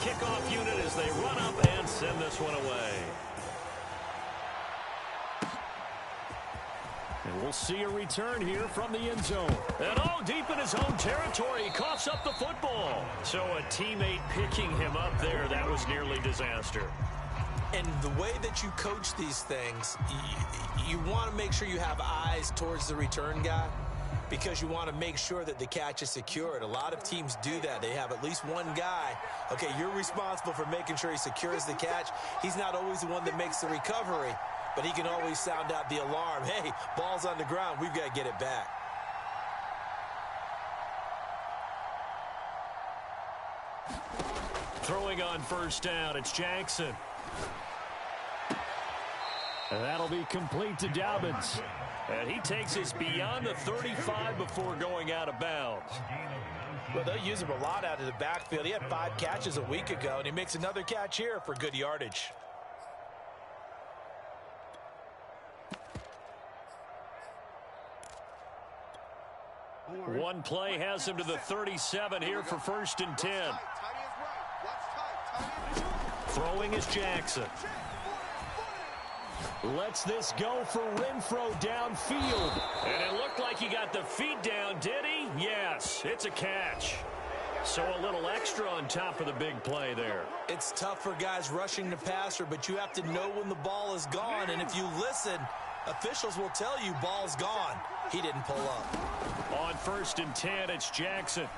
kickoff unit as they run up and send this one away. And we'll see a return here from the end zone. And deep in his own territory, he coughs up the football. So a teammate picking him up there, that was nearly disaster. And the way that you coach these things, you want to make sure you have eyes towards the return guy because you want to make sure that the catch is secured. A lot of teams do that. They have at least one guy. Okay, you're responsible for making sure he secures the catch. He's not always the one that makes the recovery, but he can always sound out the alarm. Hey, ball's on the ground. We've got to get it back. Throwing on first down, it's Jackson. And that'll be complete to Dobbins. And he takes us beyond the 35 before going out of bounds. Well, they'll use him a lot out of the backfield. He had 5 catches a week ago, and he makes another catch here for good yardage. One play has him to the 37 here for 1st and 10. Throwing is Jackson. Lets this go for Renfro downfield. And it looked like he got the feet down, did he? Yes, it's a catch. So a little extra on top of the big play there. It's tough for guys rushing the passer, but you have to know when the ball is gone. And if you listen, officials will tell you ball's gone. He didn't pull up. On 1st and 10, it's Jackson.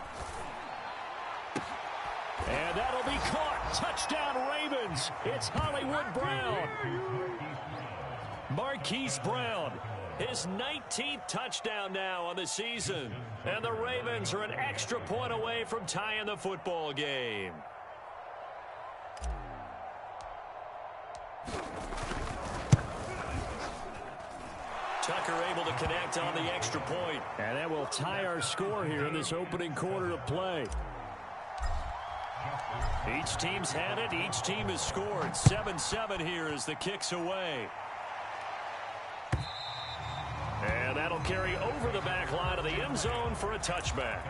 And that'll be caught. Touchdown, Ravens. It's Hollywood Brown. Marquise Brown, his 19th touchdown now on the season. And the Ravens are an extra point away from tying the football game. Tucker able to connect on the extra point. And that will tie our score here in this opening quarter of play. Each team's had it. Each team has scored. 7-7 here as the kick's away. And that'll carry over the back line of the end zone for a touchback.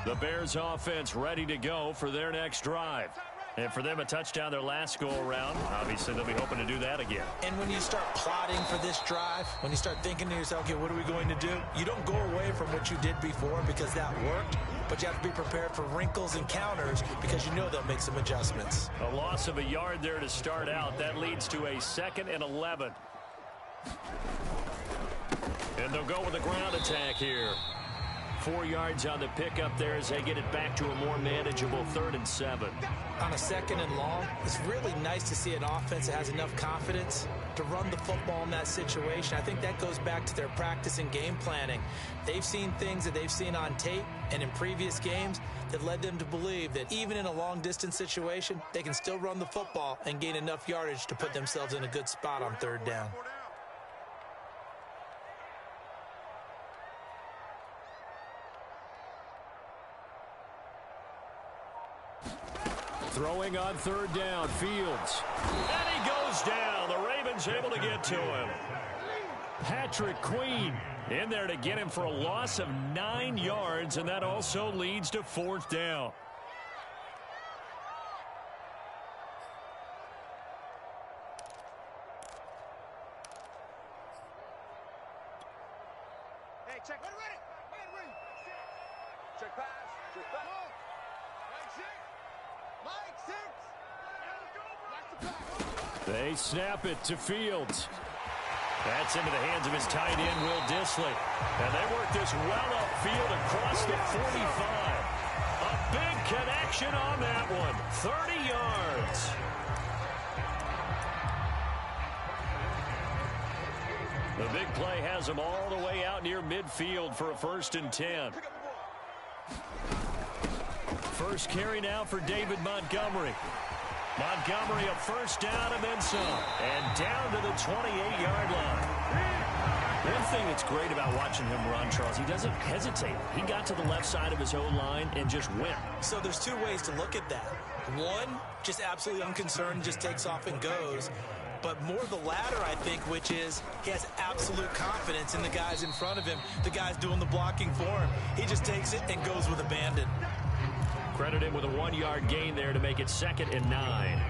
The Bears offense ready to go for their next drive. And for them, a touchdown their last go-around. Obviously, they'll be hoping to do that again. And when you start plotting for this drive, when you start thinking to yourself, okay, what are we going to do? You don't go away from what you did before because that worked, but you have to be prepared for wrinkles and counters because you know they'll make some adjustments. A loss of a yard there to start out. That leads to a 2nd and 11. And they'll go with a ground attack here. 4 yards on the pickup there as they get it back to a more manageable 3rd and 7. On a 2nd and long, it's really nice to see an offense that has enough confidence to run the football in that situation. I think that goes back to their practice and game planning. They've seen things that they've seen on tape and in previous games that led them to believe that even in a long-distance situation, they can still run the football and gain enough yardage to put themselves in a good spot on 3rd down. Throwing on 3rd down, Fields. And he goes down. The Ravens able to get to him. Patrick Queen in there to get him for a loss of 9 yards, and that also leads to 4th down. Hey, check. Ready. Check pass. Check pass. They snap it to Fields. That's into the hands of his tight end, Will Dissly. And they work this well upfield across the 45. A big connection on that one. 30 yards. The big play has them all the way out near midfield for a 1st and 10. First carry now for David Montgomery. A 1st down and then some. And down to the 28-yard line. One thing that's great about watching him run, Charles, he doesn't hesitate. He got to the left side of his own line and just went. So there's two ways to look at that. One, just absolutely unconcerned, just takes off and goes. But more the latter, I think, which is he has absolute confidence in the guys in front of him, the guys doing the blocking for him. He just takes it and goes with abandon. Credit him with a 1-yard gain there to make it 2nd and 9.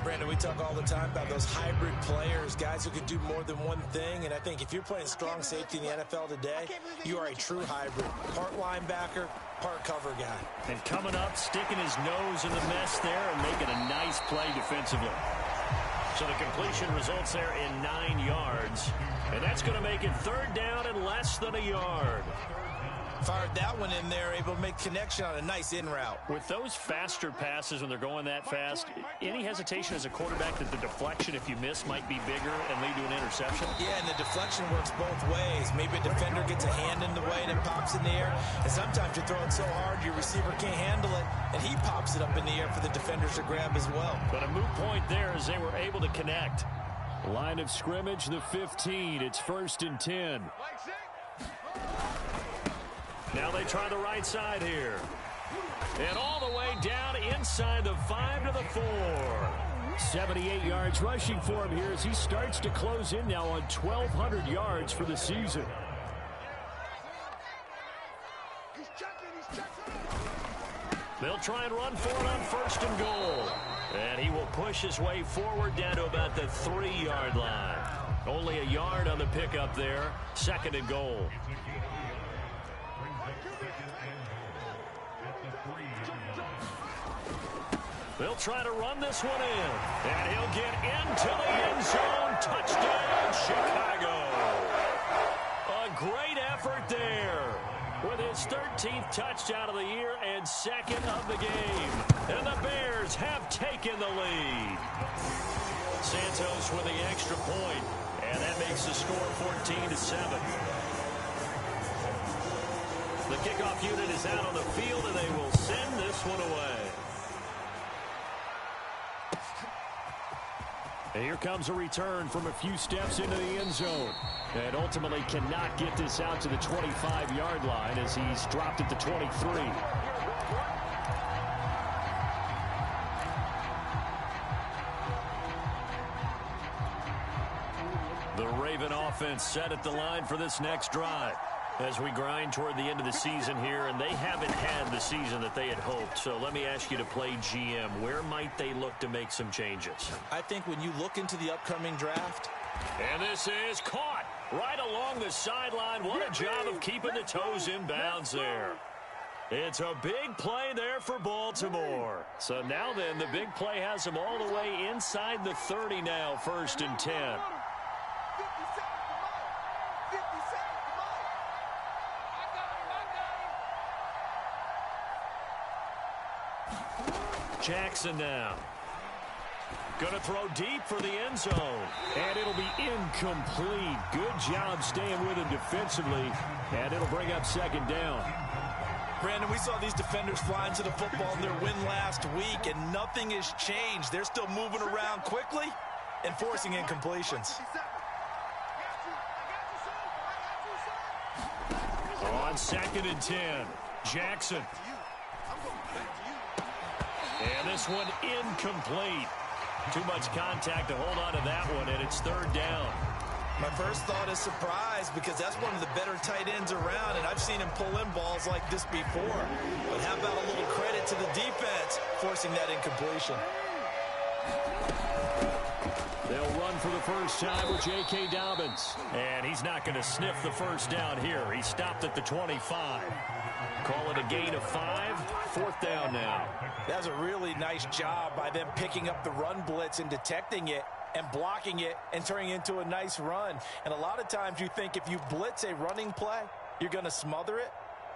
Brandon, we talk all the time about those hybrid players, guys who can do more than one thing. And I think if you're playing strong safety in the NFL today, you are a true hybrid. Part linebacker, part cover guy. And coming up, sticking his nose in the mess there and making a nice play defensively. So the completion results there in 9 yards. And that's going to make it 3rd down and less than a yard. Fired that one in there, able to make connection on a nice in route. With those faster passes when they're going that fast, any hesitation as a quarterback that the deflection, if you miss, might be bigger and lead to an interception? Yeah, and the deflection works both ways. Maybe a defender gets a hand in the way and it pops in the air. And sometimes you throw it so hard your receiver can't handle it, and he pops it up in the air for the defenders to grab as well. But a moot point there as they were able to connect. Line of scrimmage, the 15. It's 1st and 10. Now they try the right side here. And all the way down inside the 5 to the 4. 78 yards rushing for him here as he starts to close in now on 1,200 yards for the season. They'll try and run for it on 1st and goal. And he will push his way forward down to about the 3-yard line. Only a yard on the pickup there. 2nd and goal. They'll try to run this one in. And he'll get into the end zone. Touchdown, Chicago. A great effort there with his 13th touchdown of the year and 2nd of the game. And the Bears have taken the lead. Santos with the extra point. And that makes the score 14-7. The kickoff unit is out on the field, and they will send this one away. And here comes a return from a few steps into the end zone. And ultimately cannot get this out to the 25-yard line as he's dropped at the 23. The Raven offense set at the line for this next drive as we grind toward the end of the season here, and they haven't had the season that they had hoped. So let me ask you to play GM. Where might they look to make some changes? I think when you look into the upcoming draft. And this is caught right along the sideline. What a job of keeping the toes in bounds there. It's a big play there for Baltimore. So now then, the big play has them all the way inside the 30 now, 1st and 10. Jackson now. Going to throw deep for the end zone. And it'll be incomplete. Good job staying with him defensively. And it'll bring up 2nd down. Brandon, we saw these defenders fly into the football in their win last week, and nothing has changed. They're still moving around quickly and forcing incompletions. On 2nd and 10, Jackson. And this one incomplete. Too much contact to hold on to that one, and it's 3rd down. My first thought is surprise because that's one of the better tight ends around, and I've seen him pull in balls like this before. But how about a little credit to the defense forcing that incompletion? They'll run for the first time with J.K. Dobbins. And he's not going to sniff the first down here. He stopped at the 25. Call it a gain of 5. 4th down now. That was a really nice job by them picking up the run blitz and detecting it and blocking it and turning it into a nice run. And a lot of times you think if you blitz a running play, you're going to smother it.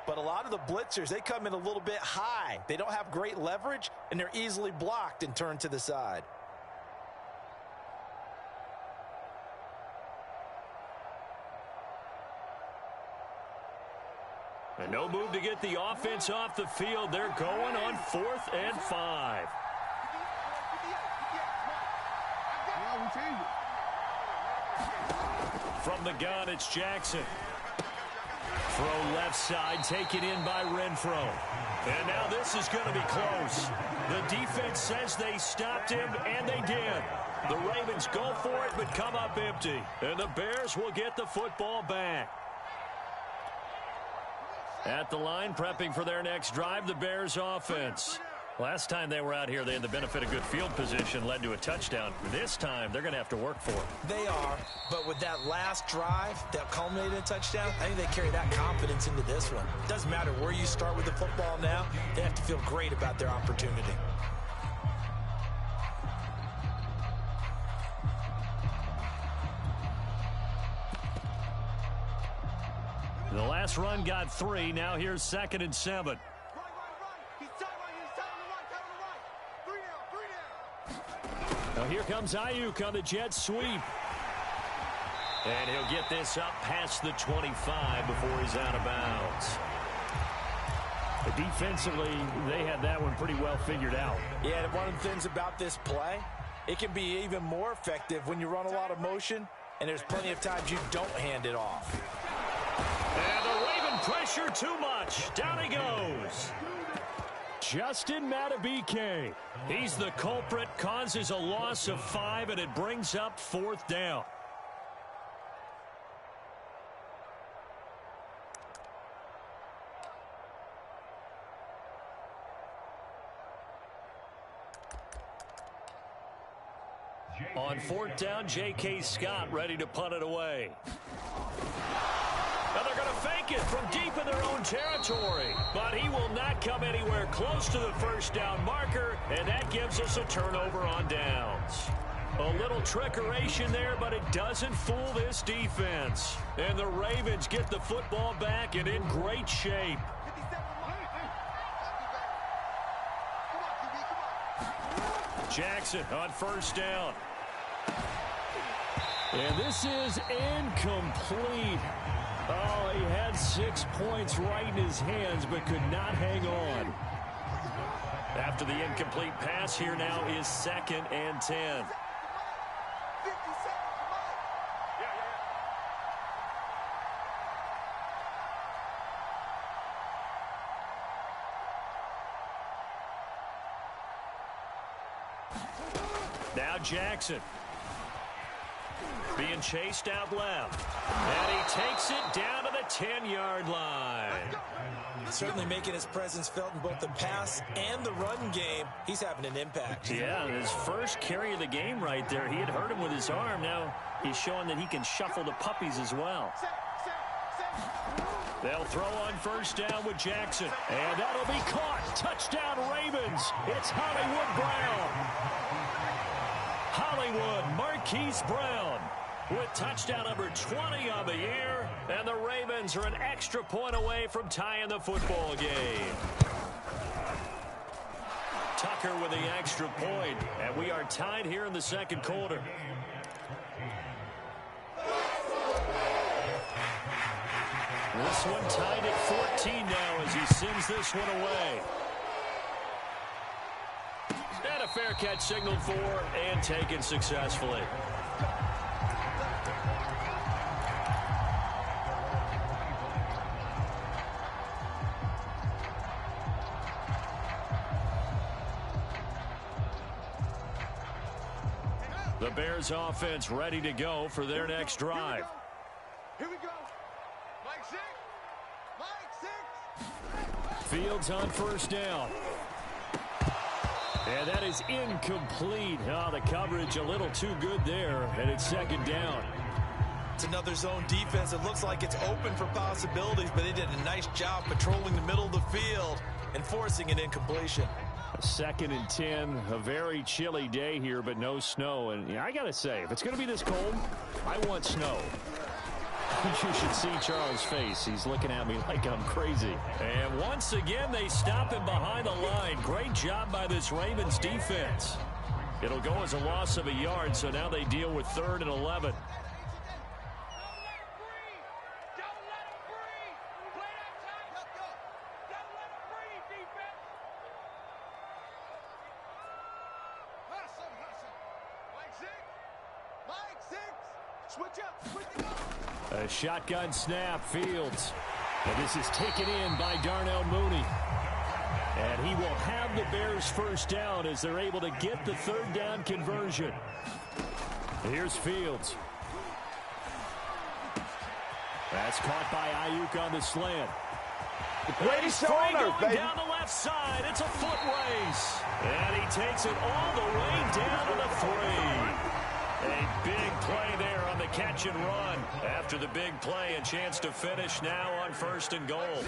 But a lot of the blitzers, they come in a little bit high. They don't have great leverage, and they're easily blocked and turned to the side. And no move to get the offense off the field. They're going on 4th and 5. From the gun, it's Jackson. Throw left side, taken in by Renfro. And now this is going to be close. The defense says they stopped him, and they did. The Ravens go for it, but come up empty. And the Bears will get the football back. At the line, prepping for their next drive, the Bears offense. Last time they were out here, they had the benefit of good field position, led to a touchdown. This time, they're going to have to work for it. They are, but with that last drive that culminated in a touchdown, I think they carry that confidence into this one. It doesn't matter where you start with the football now. They have to feel great about their opportunity. The last run got 3. Now here's 2nd and 7. Now here comes Ayuk on the jet sweep. And he'll get this up past the 25 before he's out of bounds. Defensively, they had that one pretty well figured out. Yeah, and one of the things about this play, it can be even more effective when you run a lot of motion, and there's plenty of times you don't hand it off. And the Raven pressure too much. Down he goes. Justin Madubuike. He's the culprit, causes a loss of 5, and it brings up 4th down. On 4th down, J.K. Scott ready to punt it away. Now they're going to fake it from deep in their own territory. But he will not come anywhere close to the 1st down marker, and that gives us a turnover on downs. A little trickeration there, but it doesn't fool this defense. And the Ravens get the football back and in great shape. Jackson on 1st down. And this is incomplete. Oh, he had 6 points right in his hands, but could not hang on. After the incomplete pass, here now is 2nd and 10. Now Jackson. Being chased out left. And he takes it down to the 10-yard line. Certainly making his presence felt in both the pass and the run game. He's having an impact. Yeah, his first carry of the game right there. He had hurt him with his arm. Now he's showing that he can shuffle the puppies as well. They'll throw on 1st down with Jackson. And that'll be caught. Touchdown Ravens. It's Hollywood Brown. Hollywood Marquise Brown with touchdown number 20 on the year. And the Ravens are an extra point away from tying the football game. Tucker with the extra point. And we are tied here in the 2nd quarter. This one tied at 14 now as he sends this one away. And a fair catch signaled for and taken successfully. The Bears offense ready to go for their next drive. Here we go. Mike 6. Mike 6. Fields on 1st down. And that is incomplete. Oh, the coverage a little too good there, and it's 2nd down. It's another zone defense. It looks like it's open for possibilities, but they did a nice job patrolling the middle of the field and forcing an incompletion. 2nd and 10, a very chilly day here, but no snow. And yeah, I got to say, if it's going to be this cold, I want snow. You should see Charles' face. He's looking at me like I'm crazy. And once again, they stop him behind the line. Great job by this Ravens defense. It'll go as a loss of a yard, so now they deal with 3rd and 11. Switch up. A shotgun snap, Fields. And this is taken in by Darnell Mooney. And he will have the Bears first down as they're able to get the third down conversion. Here's Fields. That's caught by Ayuk on the slant. He's free going down the left side. It's a foot race. And he takes it all the way down to the 3. A big play there on the catch and run. After the big play, a chance to finish now on 1st and goal.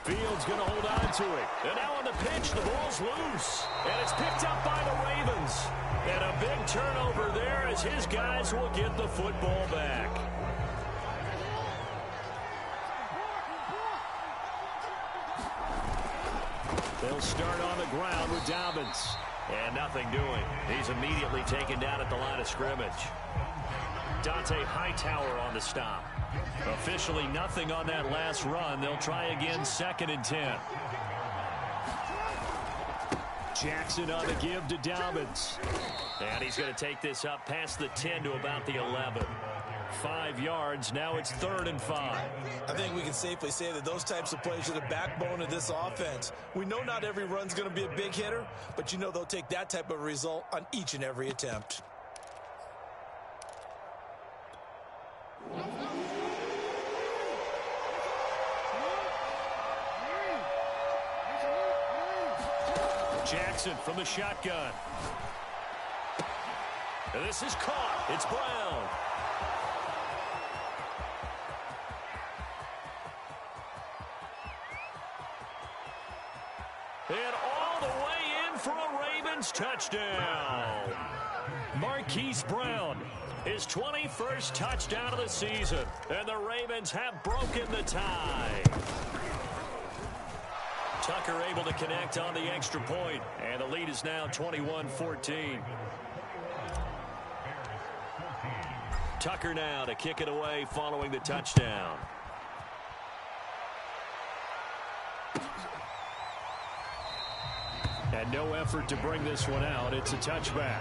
Fields going to hold on to it. And now on the pitch, the ball's loose. And it's picked up by the Ravens. And a big turnover there as his guys will get the football back. They'll start on the ground with Dobbins. And nothing doing. He's immediately taken down at the line of scrimmage. Dante Hightower on the stop. Officially nothing on that last run. They'll try again 2nd and 10. Jackson on the give to Dobbins. And he's going to take this up past the 10 to about the 11. 5 yards. Now it's 3rd and 5. I think we can safely say that those types of plays are the backbone of this offense. We know not every run's going to be a big hitter, but you know they'll take that type of result on each and every attempt. Jackson from the shotgun. And this is caught. It's Brown. And all the way in for a Ravens touchdown. Marquise Brown, his 21st touchdown of the season. And the Ravens have broken the tie. Tucker able to connect on the extra point. And the lead is now 21-14. Tucker now to kick it away following the touchdown. And no effort to bring this one out. It's a touchback.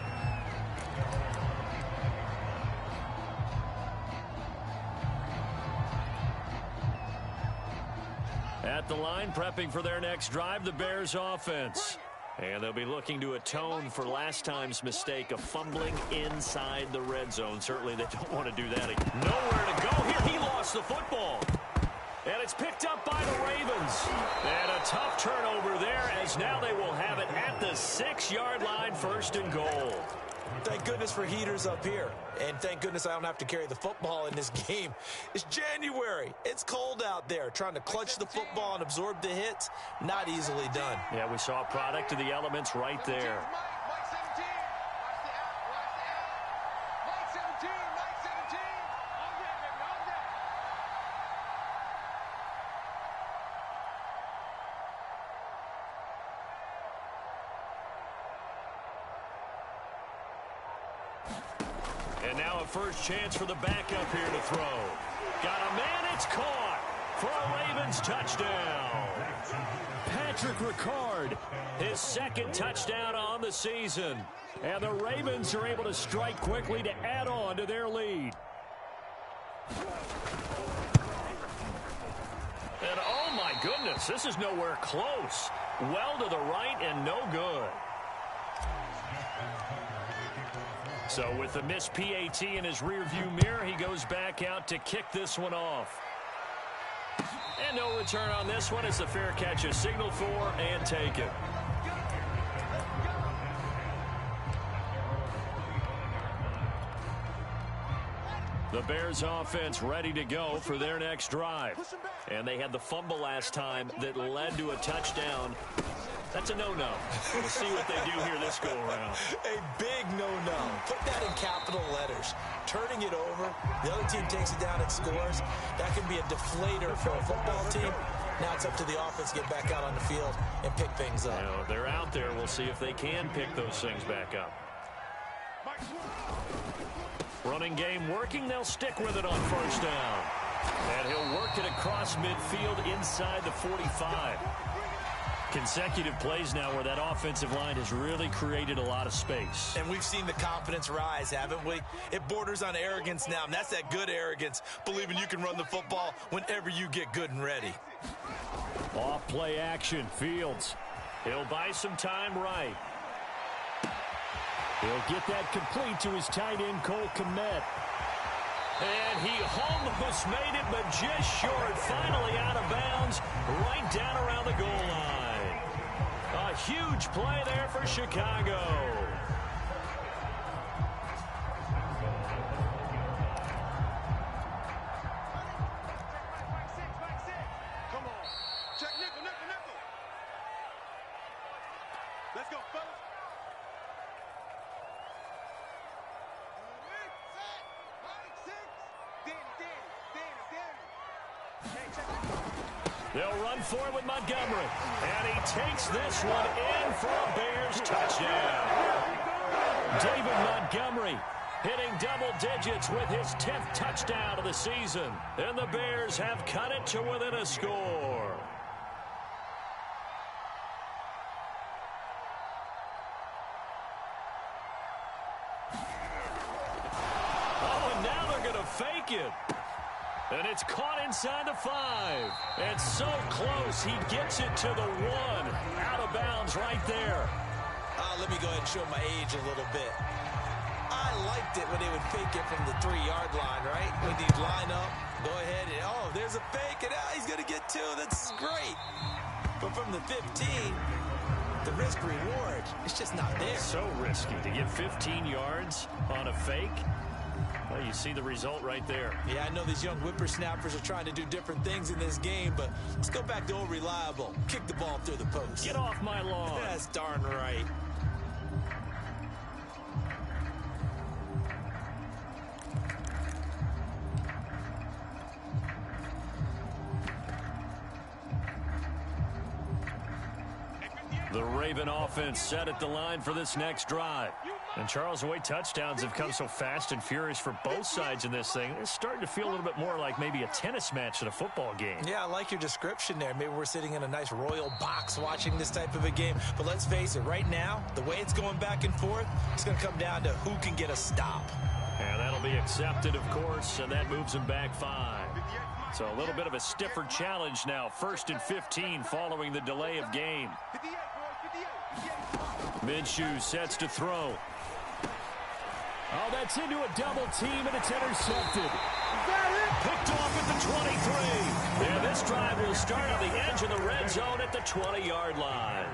At the line, prepping for their next drive, the Bears offense. And they'll be looking to atone for last time's mistake of fumbling inside the red zone. Certainly they don't want to do that again. Nowhere to go here. He lost the football. And it's picked up by the Ravens. And a tough turnover there as now they will have it at the 6-yard line, 1st and goal. Thank goodness for heaters up here. And thank goodness I don't have to carry the football in this game. It's January. It's cold out there. Trying to clutch the football and absorb the hits, not easily done. Yeah, we saw a product of the elements right there. Mike 17. Watch the out. Mike 17. Mike 17. On deck, baby. On deck. And now a first chance for the backup here to throw. Got a man, it's caught for a Ravens touchdown. Patrick Ricard, his 2nd touchdown on the season. And the Ravens are able to strike quickly to add on to their lead. And oh my goodness, this is nowhere close. Well to the right and no good. So with the missed PAT in his rearview mirror, he goes back out to kick this one off. And no return on this one as the fair catch is signaled for and taken. The Bears offense ready to go for their next drive. And they had the fumble last time that led to a touchdown. That's a no-no. We'll see what they do here this go-around. A big no-no. Put that in capital letters. Turning it over, the other team takes it down and scores. That can be a deflator for a football team. Now it's up to the offense to get back out on the field and pick things up. You know, they're out there. We'll see if they can pick those things back up. Running game working. They'll stick with it on 1st down. And he'll work it across midfield inside the 45. Consecutive plays now where that offensive line has really created a lot of space. And we've seen the confidence rise, haven't we? It borders on arrogance now, and that's that good arrogance, believing you can run the football whenever you get good and ready. Off play action, Fields. He'll buy some time right. He'll get that complete to his tight end, Cole Kmet. And he almost made it, but just short. Finally out of bounds, right down around the goal line. A huge play there for Chicago. Come on. Check nickel. Let's go, fellas. They'll run for it with Montgomery. And he takes this one in for a Bears touchdown. David Montgomery hitting double digits with his 10th touchdown of the season. And the Bears have cut it to within a score. Oh, and now they're going to fake it. And it's caught inside the 5. And so close, he gets it to the 1. Out of bounds right there. Let me go ahead and show my age a little bit. I liked it when they would fake it from the 3-yard line, right? When they'd line up, go ahead and, oh, there's a fake, and he's going to get 2. That's great. But from the 15, the risk reward, it's just not there. So risky to get 15 yards on a fake. Well, you see the result right there. Yeah, I know these young whippersnappers are trying to do different things in this game, but let's go back to old reliable. Kick the ball through the post. Get off my lawn. That's darn right. The Raven offense set at the line for this next drive. And Charles, the way touchdowns have come so fast and furious for both sides in this thing, it's starting to feel a little bit more like maybe a tennis match than a football game. Yeah, I like your description there. Maybe we're sitting in a nice royal box watching this type of a game. But let's face it, right now, the way it's going back and forth, it's going to come down to who can get a stop. And that'll be accepted, of course, and that moves him back 5. So a little bit of a stiffer challenge now. 1st and 15 following the delay of game. Minshew sets to throw. Oh, that's into a double team, and it's intercepted. Picked off at the 23. And this drive will start on the edge of the red zone at the 20-yard line.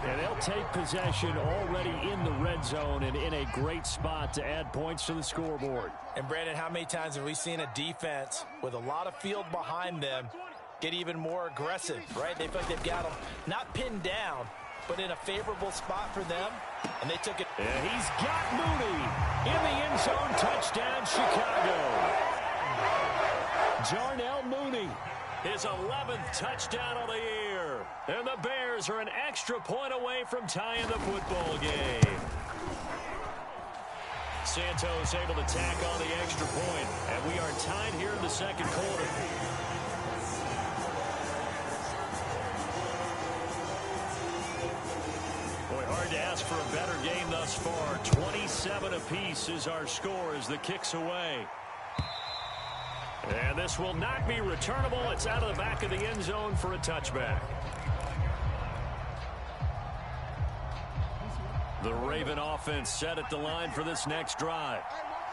And they'll take possession already in the red zone and in a great spot to add points to the scoreboard. And, Brandon, how many times have we seen a defense with a lot of field behind them get even more aggressive, right? They feel like they've got them not pinned down, but in a favorable spot for them, and they took it. And he's got Mooney in the end zone. Touchdown, Chicago. Jarnell Mooney, his 11th touchdown of the year. And the Bears are an extra point away from tying the football game. Santos able to tack on the extra point, and we are tied here in the second quarter. Hard to ask for a better game thus far. 27 apiece is our score as the kick's away. And this will not be returnable. It's out of the back of the end zone for a touchback. The Raven offense set at the line for this next drive.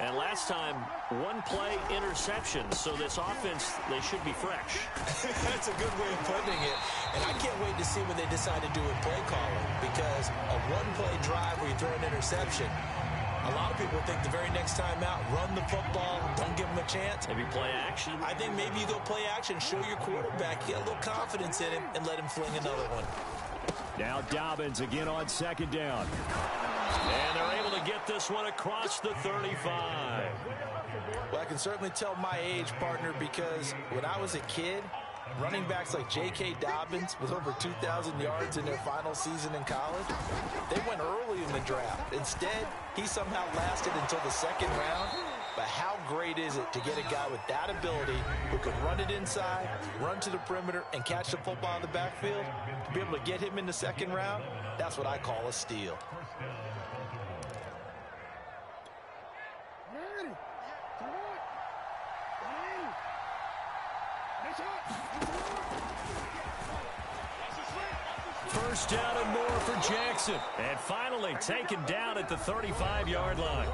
And last time, one play interception. So this offense, they should be fresh. That's a good way of putting it. And I can't wait to see what they decide to do with play calling. Because a one-play drive where you throw an interception, a lot of people think the very next time out, run the football, don't give them a chance. Maybe play action. I think maybe you go play action, show your quarterback, get a little confidence in him, and let him fling another one. Now Dobbins again on 2nd down. And they're able to get this one across the 35. Well, I can certainly tell my age, partner, because when I was a kid, running backs like J.K. Dobbins with over 2,000 yards in their final season in college, they went early in the draft. Instead, he somehow lasted until the 2nd round. but how great is it to get a guy with that ability who can run it inside, run to the perimeter, and catch the football in the backfield? To be able to get him in the second round, that's what I call a steal. First down and more for Jackson. And finally taken down at the 35-yard line.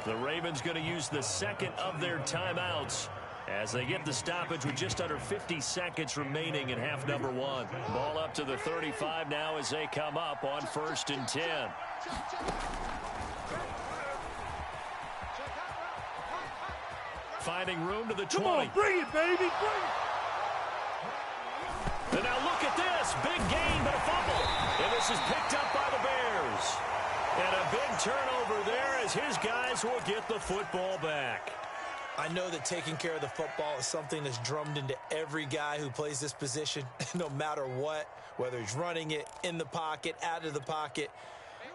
The Ravens going to use the second of their timeouts as they get the stoppage with just under 50 seconds remaining in half number one. Ball up to the 35 now as they come up on 1st and 10. Finding room to the 20. Come on, bring it, baby, bring it. And now look at this. Big gain, but a fumble. And this is picked up by the Bears. And a big turnover there as his guys will get the football back. I know that taking care of the football is something that's drummed into every guy who plays this position, no matter what, whether he's running it, in the pocket, out of the pocket.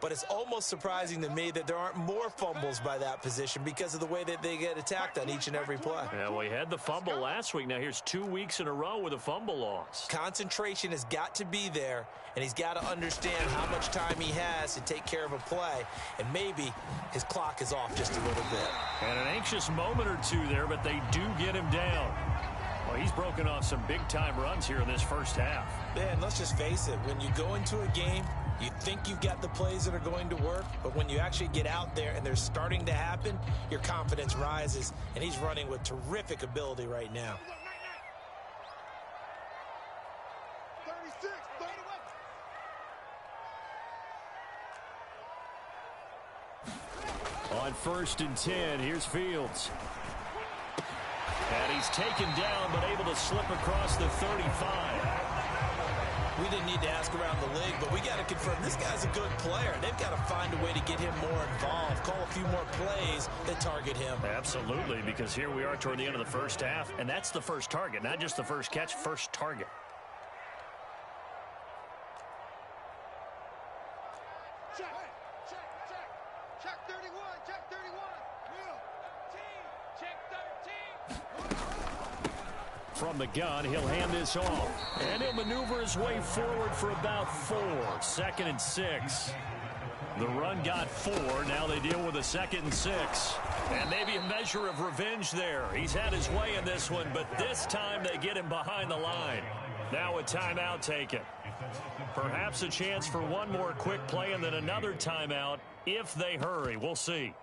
But it's almost surprising to me that there aren't more fumbles by that position because of the way that they get attacked on each and every play. Yeah, we had the fumble last week. Now here's 2 weeks in a row with a fumble loss. Concentration has got to be there, and he's got to understand how much time he has to take care of a play, and maybe his clock is off just a little bit. And an anxious moment or two there, but they do get him down. Well, he's broken off some big-time runs here in this first half. Man, let's just face it. When you go into a game, you think you've got the plays that are going to work, but when you actually get out there and they're starting to happen, your confidence rises, and he's running with terrific ability right now. 36, 31. On 1st and 10, here's Fields. And he's taken down, but able to slip across the 35. We didn't need to ask around the league, but we got to confirm this guy's a good player. They've got to find a way to get him more involved, call a few more plays that target him. Absolutely, because here we are toward the end of the first half, and that's the first target, not just the first catch, first target. Check, check, check. Check 31, check 31. Will. 13, check 13. From the gun, he'll hand this off. And he'll maneuver his way forward for about 4. 2nd and 6. The run got 4. Now they deal with a 2nd and 6. And maybe a measure of revenge there. He's had his way in this one, but this time they get him behind the line. Now a timeout taken. Perhaps a chance for one more quick play and then another timeout if they hurry. We'll see.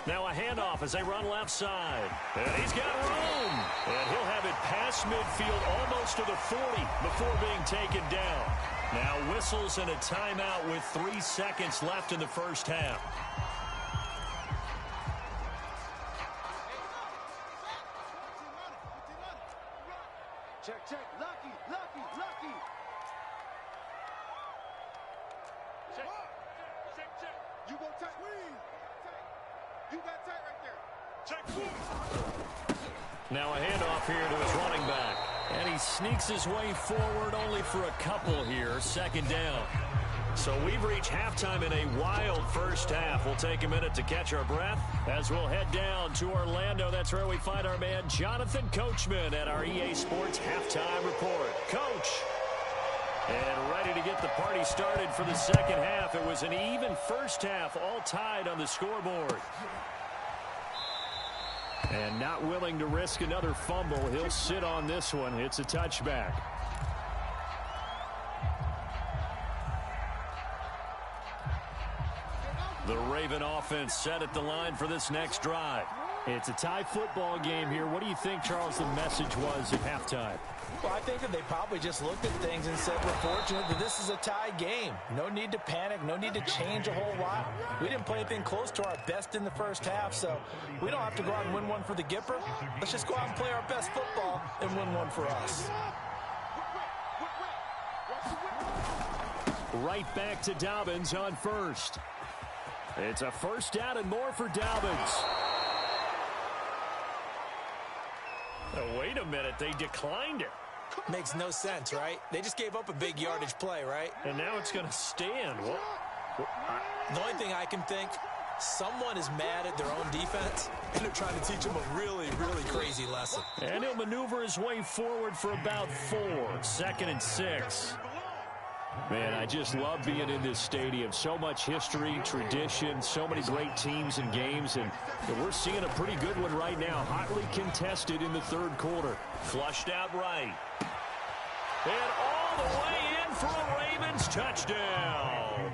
Now a handoff as they run left side. And he's got room. And he'll have it past midfield almost to the 40 before being taken down. Now whistles and a timeout with 3 seconds left in the first half. Check, check. Lucky, lucky, lucky. Check, check, check. You go tight. You got tight right there. Check. Now a handoff here to his running back. And he sneaks his way forward only for a couple here. 2nd down. So we've reached halftime in a wild first half. We'll take a minute to catch our breath as we'll head down to Orlando. That's where we find our man Jonathan Coachman at our EA Sports Halftime Report. Coach. And ready to get the party started for the second half. It was an even first half, all tied on the scoreboard. And not willing to risk another fumble. He'll sit on this one. It's a touchback. The Raven offense set at the line for this next drive. It's a tie football game here. What do you think, Charles, the message was at halftime? Well, I think that they probably just looked at things and said, we're fortunate that this is a tie game. No need to panic. No need to change a whole lot. We didn't play anything close to our best in the first half, so we don't have to go out and win one for the Gipper. Let's just go out and play our best football and win one for us. Right back to Dobbins on first. It's a first down and more for Dobbins. Oh, wait a minute. They declined it. Makes no sense, right? They just gave up a big yardage play, right? And now it's going to stand. The only thing I can think, someone is mad at their own defense, and they're trying to teach them a really, really crazy lesson. And he'll maneuver his way forward for about 4. 2nd and 6. Man, I just love being in this stadium. So much history, tradition, so many great teams and games, and we're seeing a pretty good one right now. Hotly contested in the 3rd quarter. Flushed out right. And all the way in for a Ravens touchdown.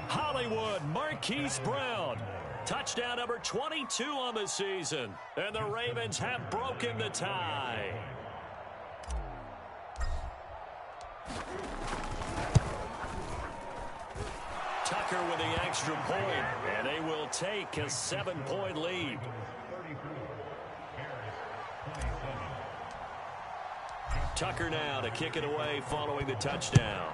Hollywood Marquise Brown. Touchdown number 22 on the season. And the Ravens have broken the tie. Tucker with the extra point, and they will take a 7-point lead. Tucker now to kick it away following the touchdown.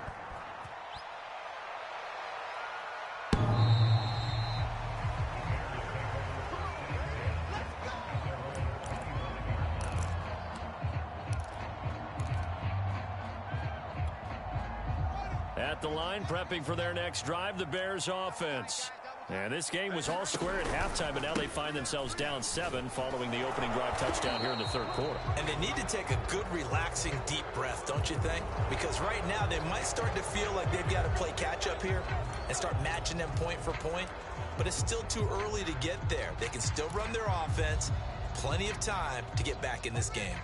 At the line, prepping for their next drive, the Bears offense. And this game was all square at halftime, but now they find themselves down 7 following the opening drive touchdown here in the 3rd quarter. And they need to take a good, relaxing, deep breath, don't you think? Because right now they might start to feel like they've got to play catch-up here and start matching them point for point. But it's still too early to get there. They can still run their offense. Plenty of time to get back in this game.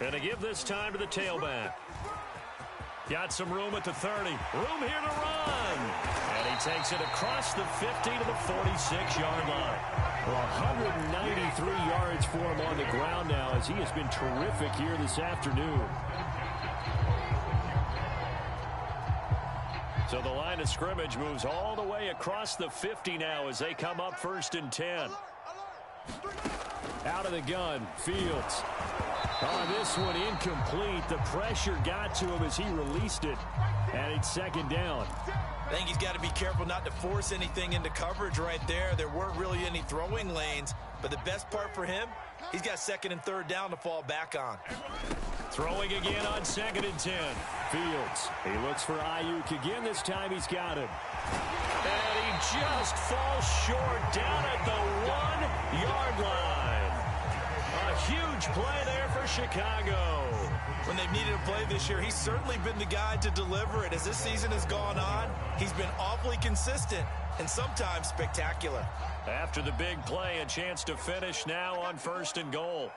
Gonna give this time to the tailback. Got some room at the 30. Room here to run. And he takes it across the 50 to the 46-yard line. Well, 193 yards for him on the ground now as he has been terrific here this afternoon. So the line of scrimmage moves all the way across the 50 now as they come up 1st and 10. Out of the gun, Fields. On this one, incomplete. The pressure got to him as he released it. And it's 2nd down. I think he's got to be careful not to force anything into coverage right there. There weren't really any throwing lanes. But the best part for him, he's got 2nd and 3rd down to fall back on. Throwing again on 2nd and 10. Fields. He looks for Ayuk again. This time he's got him. And he just falls short down at the 1-yard line. A huge play there for Chicago. When they've needed a play this year, he's certainly been the guy to deliver it. As this season has gone on, he's been awfully consistent and sometimes spectacular. After the big play, a chance to finish now on 1st and goal.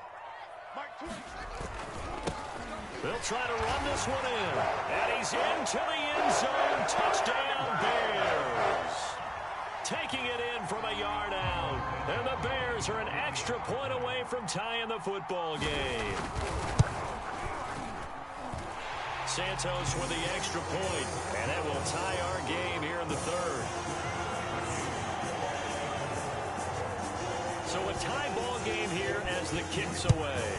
They'll try to run this one in. And he's into the end zone. Touchdown, Bears. Taking it in from a yard out. And the Bears are an extra point away from tying the football game. Santos with the extra point. And that will tie our game here in the 3rd. So a tie ball game here as the kick's away.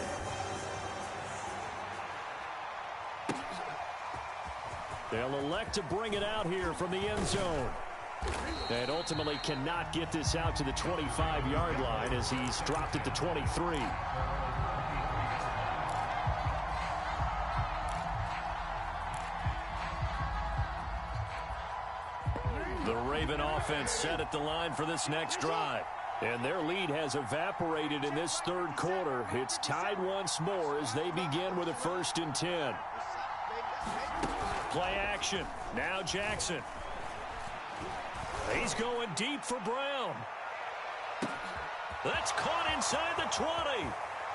They'll elect to bring it out here from the end zone. And ultimately cannot get this out to the 25-yard line as he's dropped it to 23. The Raven offense set at the line for this next drive. And their lead has evaporated in this 3rd quarter. It's tied once more as they begin with a 1st and 10. Play action. Now Jackson. He's going deep for Brown. That's caught inside the 20.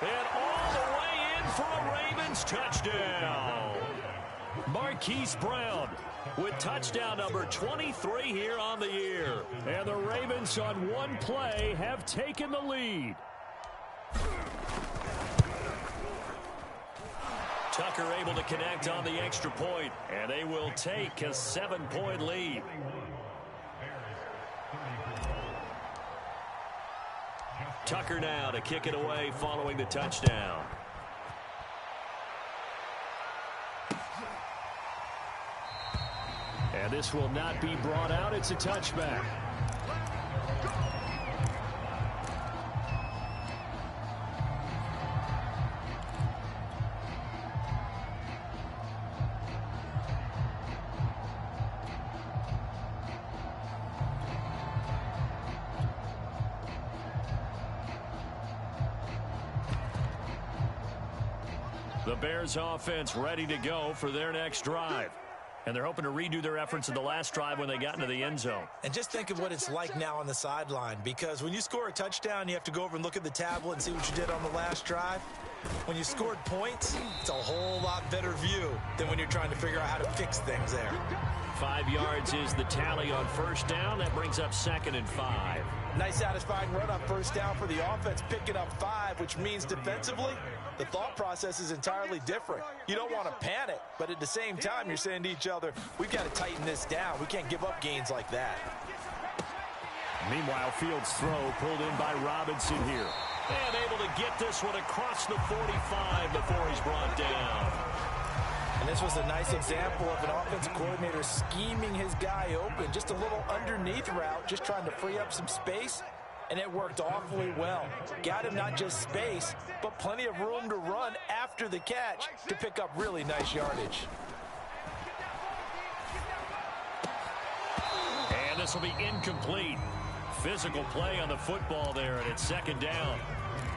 And all the way in for a Ravens touchdown. Marquise Brown with touchdown number 23 here on the year. And the Ravens on one play have taken the lead. Tucker able to connect on the extra point, and they will take a 7-point lead. Tucker now to kick it away following the touchdown. this will not be brought out. It's a touchback. The Bears offense ready to go for their next drive. And they're hoping to redo their efforts in the last drive when they got into the end zone. And just think of what it's like now on the sideline, because when you score a touchdown, you have to go over and look at the tablet and see what you did on the last drive. When you scored points, it's a whole lot better view than when you're trying to figure out how to fix things there. 5 yards is the tally on first down. That brings up 2nd and 5. Nice satisfying run on first down for the offense, picking up 5, which means defensively, the thought process is entirely different. You don't want to panic, but at the same time, you're saying to each other, we've got to tighten this down. We can't give up gains like that. Meanwhile, Fields' throw pulled in by Robinson here. And able to get this one across the 45 before he's brought down. And this was a nice example of an offensive coordinator scheming his guy open. Just a little underneath route, just trying to free up some space. And it worked awfully well. Got him not just space, but plenty of room to run after the catch to pick up really nice yardage. And this will be incomplete. Physical play on the football there, and it's 2nd down.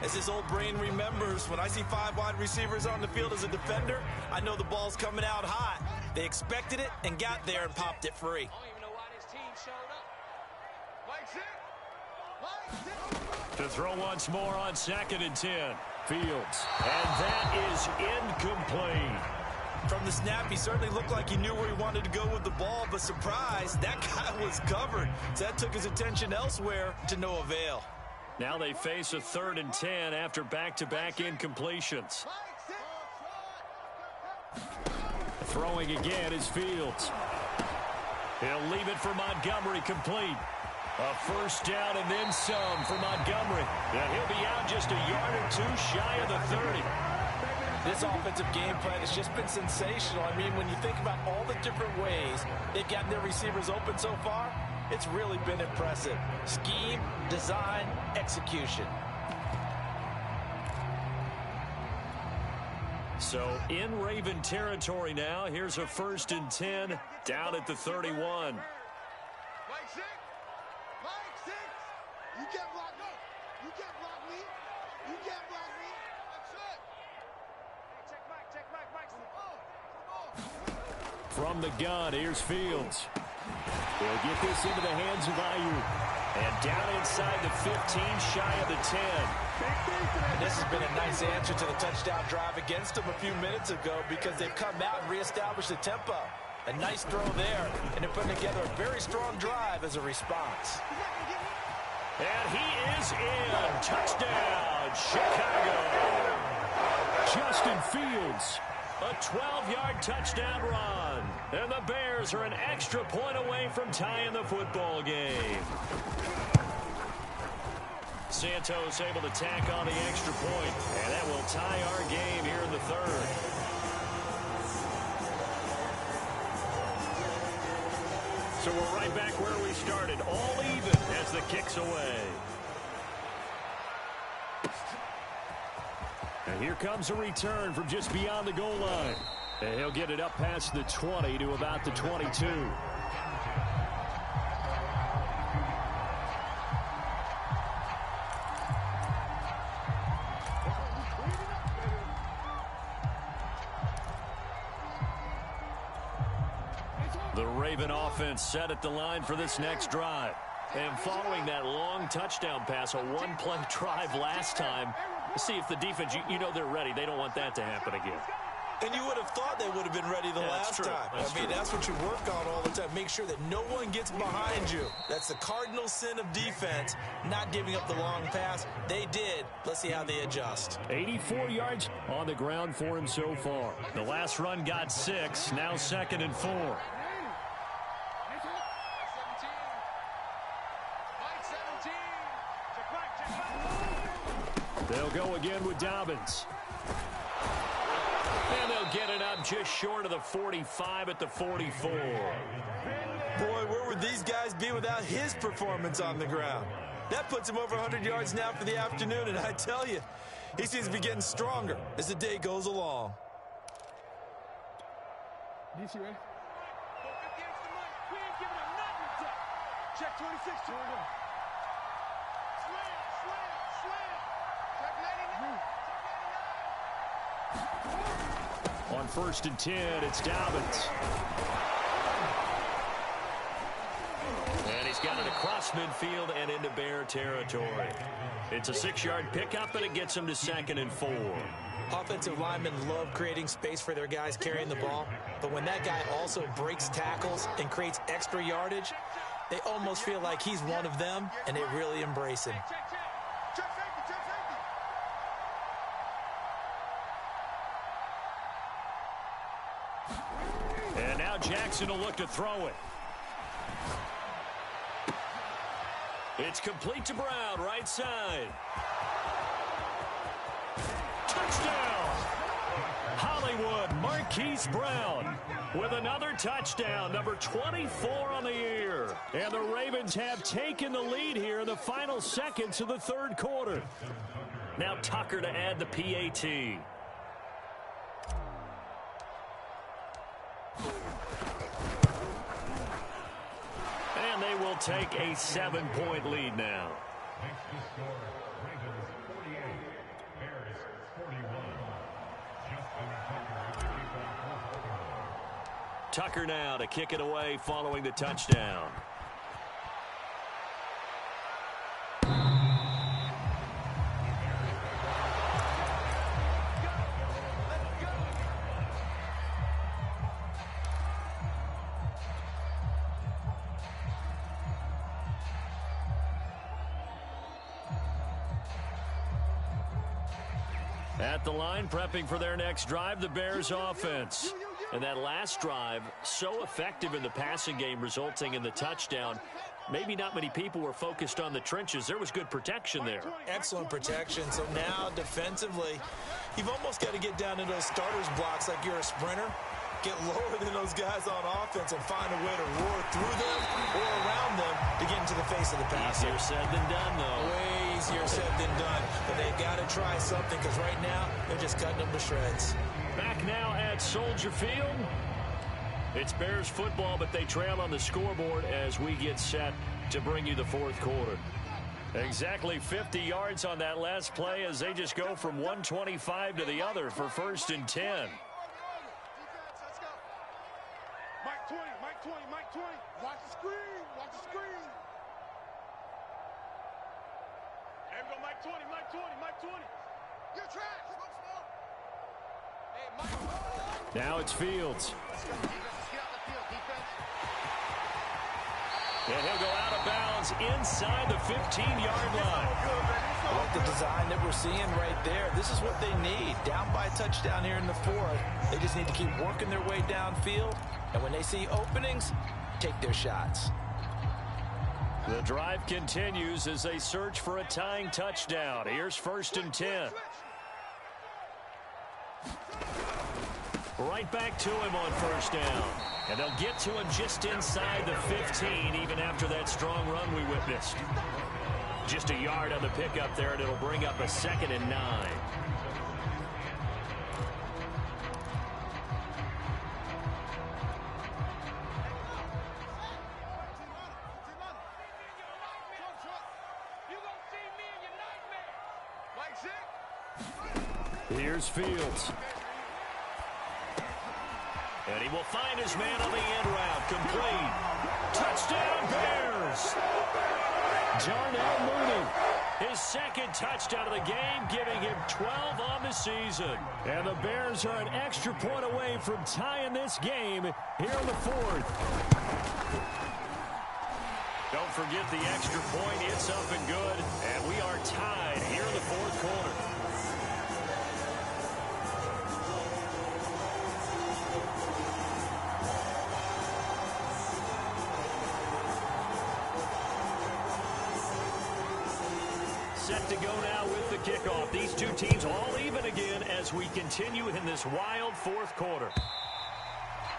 As his old brain remembers, when I see 5 wide receivers on the field as a defender, I know the ball's coming out hot. They expected it and got there and popped it free. I don't even know why this team showed up. Likes it. To throw once more on 2nd and 10. Fields. And that is incomplete. From the snap, he certainly looked like he knew where he wanted to go with the ball, but surprise, that guy was covered. So that took his attention elsewhere to no avail. Now they face a 3rd and 10 after back-to-back incompletions. Throwing again is Fields. He'll leave it for Montgomery complete. A first down and then some for Montgomery. And he'll be out just a yard or 2 shy of the 30. This offensive game plan has just been sensational. I mean, when you think about all the different ways they've gotten their receivers open so far, it's really been impressive. Scheme, design, execution. So in Raven territory now, here's a 1st and 10 down at the 31. You can't block me. You can't block me. You can't block me. That's it. Hey, check Mike. From the gun, here's Fields. He'll get this into the hands of Ayuk. And down inside the 15, shy of the 10. And this has been a nice answer to the touchdown drive against them a few minutes ago, because they've come out and reestablished the tempo. A nice throw there, and they're putting together a very strong drive as a response. And he is in. Touchdown, Chicago. Justin Fields, a 12-yard touchdown run. And the Bears are an extra point away from tying the football game. Santos able to tack on the extra point, and that will tie our game here in the 3rd. So we're right back where we started, all even as the kick's away. And here comes a return from just beyond the goal line. And he'll get it up past the 20 to about the 22. The Raven offense set at the line for this next drive. And following that long touchdown pass, a one-play drive last time, see if the defense, you know they're ready. They don't want that to happen again. And you would have thought they would have been ready the last time. That's what you work on all the time. Make sure that no one gets behind you. That's the cardinal sin of defense, not giving up the long pass. They did. Let's see how they adjust. 84 yards on the ground for him so far. The last run got 6, now 2nd and 4. They'll go again with Dobbins. And they'll get it up just short of the 45 at the 44. Boy, where would these guys be without his performance on the ground? That puts him over 100 yards now for the afternoon, and I tell you, he seems to be getting stronger as the day goes along. DC, ready? Go 50 extra money. We ain't giving him nothing to touch. Check 26. Here we go. Slam, slam, slam. Check 99. On 1st and 10, it's Dobbins. And he's got it across midfield and into Bear territory. It's a 6-yard pickup, and it gets him to 2nd and 4. Offensive linemen love creating space for their guys carrying the ball, but when that guy also breaks tackles and creates extra yardage, they almost feel like he's one of them, and they really embrace him. Check safety, check safety. And now Jackson will look to throw it. It's complete to Brown, right side. Touchdown! Hollywood Marquise Brown with another touchdown, number 24 on the year. And the Ravens have taken the lead here in the final seconds of the 3rd quarter. Now Tucker to add the PAT. And they will take a 7-point lead now. Tucker now to kick it away following the touchdown. At the line, prepping for their next drive, the Bears offense. And that last drive, so effective in the passing game, resulting in the touchdown. Maybe not many people were focused on the trenches. There was good protection there. Excellent protection. So now, defensively, you've almost got to get down to those starters blocks like you're a sprinter. Get lower than those guys on offense and find a way to roar through them or around them to get into the face of the passer. Easier said than done, though. Way easier said than done. But they've got to try something because right now, they're just cutting them to shreds. Back now at Soldier Field. It's Bears football, but they trail on the scoreboard as we get set to bring you the 4th quarter. Exactly 50 yards on that last play as they just go from 125 to the other for 1st and 10. Mike 20, Mike 20, Mike 20. Watch the screen, watch the screen. There we go, Mike 20, Mike 20, Mike 20. You're trash. Smoke, smoke. Hey, Mike. Now it's Fields. Let's go, defense. Let's get out the field, defense. And he'll go out of bounds inside the 15-yard line. I like the design that we're seeing right there. This is what they need. Down by a touchdown here in the 4th. They just need to keep working their way downfield. And when they see openings, take their shots. The drive continues as they search for a tying touchdown. Here's 1st and 10. Right back to him on 1st down. And they'll get to him just inside the 15, even after that strong run we witnessed. Just a yard on the pickup there, and it'll bring up a 2nd and 9. Here's Fields. And he will find his man on the end route. Complete. Touchdown, Bears. Darnell Mooney, his 2nd touchdown of the game, giving him 12 on the season. And the Bears are an extra point away from tying this game here in the 4th. Don't forget the extra point. It's up and good. And we are tied here in the 4th quarter. Set to go now with the kickoff. These two teams all even again as we continue in this wild 4th quarter.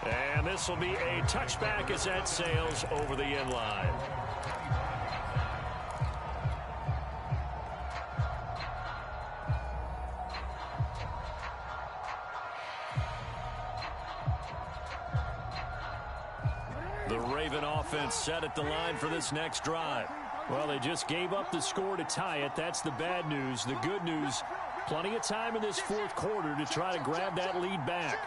And this will be a touchback as that sails over the end line. The Raven offense set at the line for this next drive. Well, they just gave up the score to tie it. That's the bad news. The good news, plenty of time in this fourth quarter to try to grab that lead back.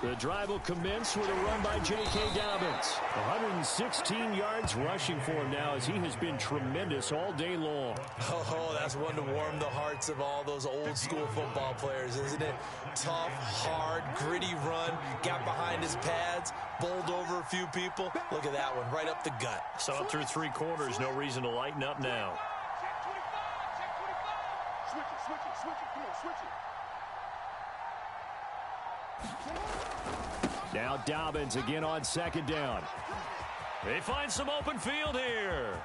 The drive will commence with a run by J.K. Dobbins. 116 yards rushing for him now as he has been tremendous all day long. Oh, that's one to warm the hearts of all those old school football players, isn't it? Tough, hard, gritty run, got behind his pads, bowled over a few people. Look at that one, right up the gut. Saw it through three quarters, no reason to lighten up now. Switch it, come on, switch it. Now Dobbins again on second down. They find some open field here.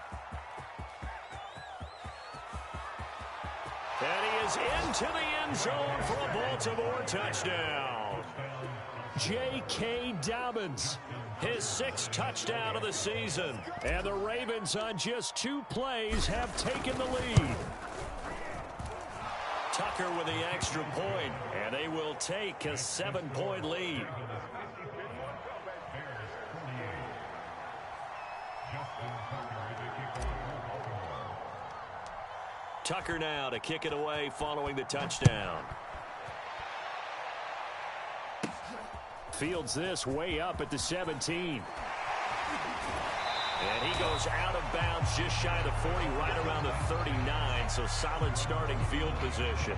And he is into the end zone for a Baltimore touchdown. J.K. Dobbins, his sixth touchdown of the season. And the Ravens on just 2 plays have taken the lead. Tucker with the extra point, and they will take a 7-point lead. Tucker now to kick it away following the touchdown. Fields this way up at the 17. And he goes out of bounds just shy of the 40, right around the 39, so solid starting field position.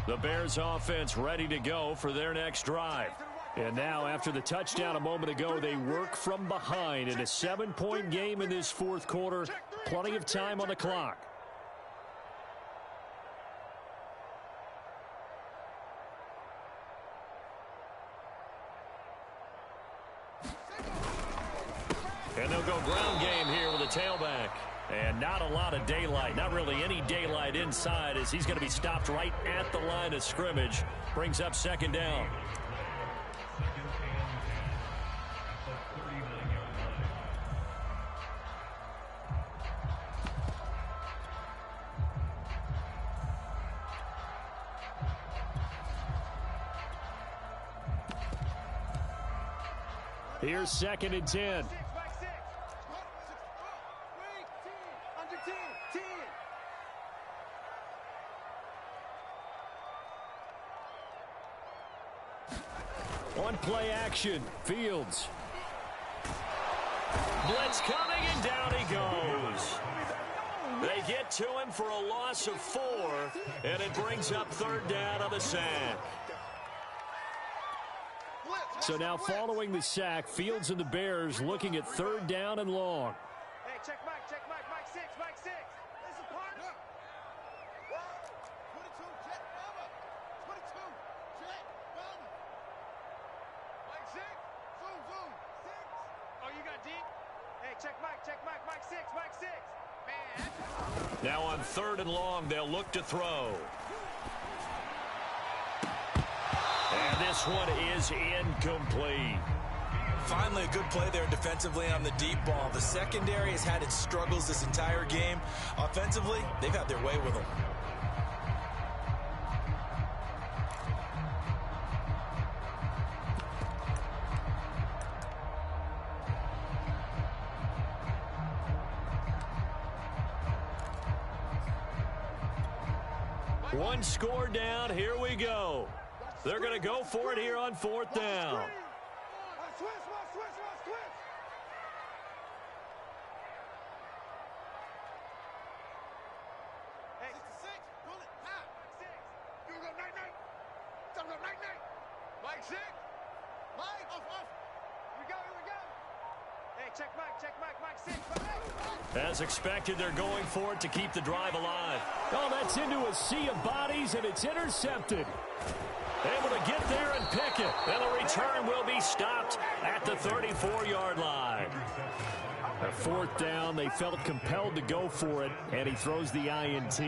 The Bears offense ready to go for their next drive. And now, after the touchdown a moment ago, they work from behind in a 7-point game in this fourth quarter. Plenty of time on the clock. And they'll go ground game here with a tailback. And not a lot of daylight, not really any daylight inside, as he's going to be stopped right at the line of scrimmage. Brings up second down. Here's second and 10. On play action, Fields. Blitz coming, and down he goes. They get to him for a loss of 4, and it brings up third down on the sack. So now following the sack, Fields and the Bears looking at third down and long. Hey, check Mike, Mike 6, Mike 6. This is partner. 22, jet, cover. 22, jet, cover. Mike 6, zoom, 6. Oh, you got deep? Hey, check Mike, Mike 6, Mike 6. Man. Now on third and long, they'll look to throw. And this one is incomplete. Finally, a good play there defensively on the deep ball. The secondary has had its struggles this entire game. Offensively, they've had their way with them. One score down. Here we go. They're going to go for it here on fourth down. Switch. Hey, 66, pull it, high. 6. You go night. Don't go night. Mike 6. Mike, off. Here we go. Hey, check Mike, Mike 6. As expected, they're going for it to keep the drive alive. Oh, that's into a sea of bodies, and it's intercepted. Able to get there and pick it. And the return will be stopped at the 34-yard line. A fourth down, they felt compelled to go for it, and he throws the INT.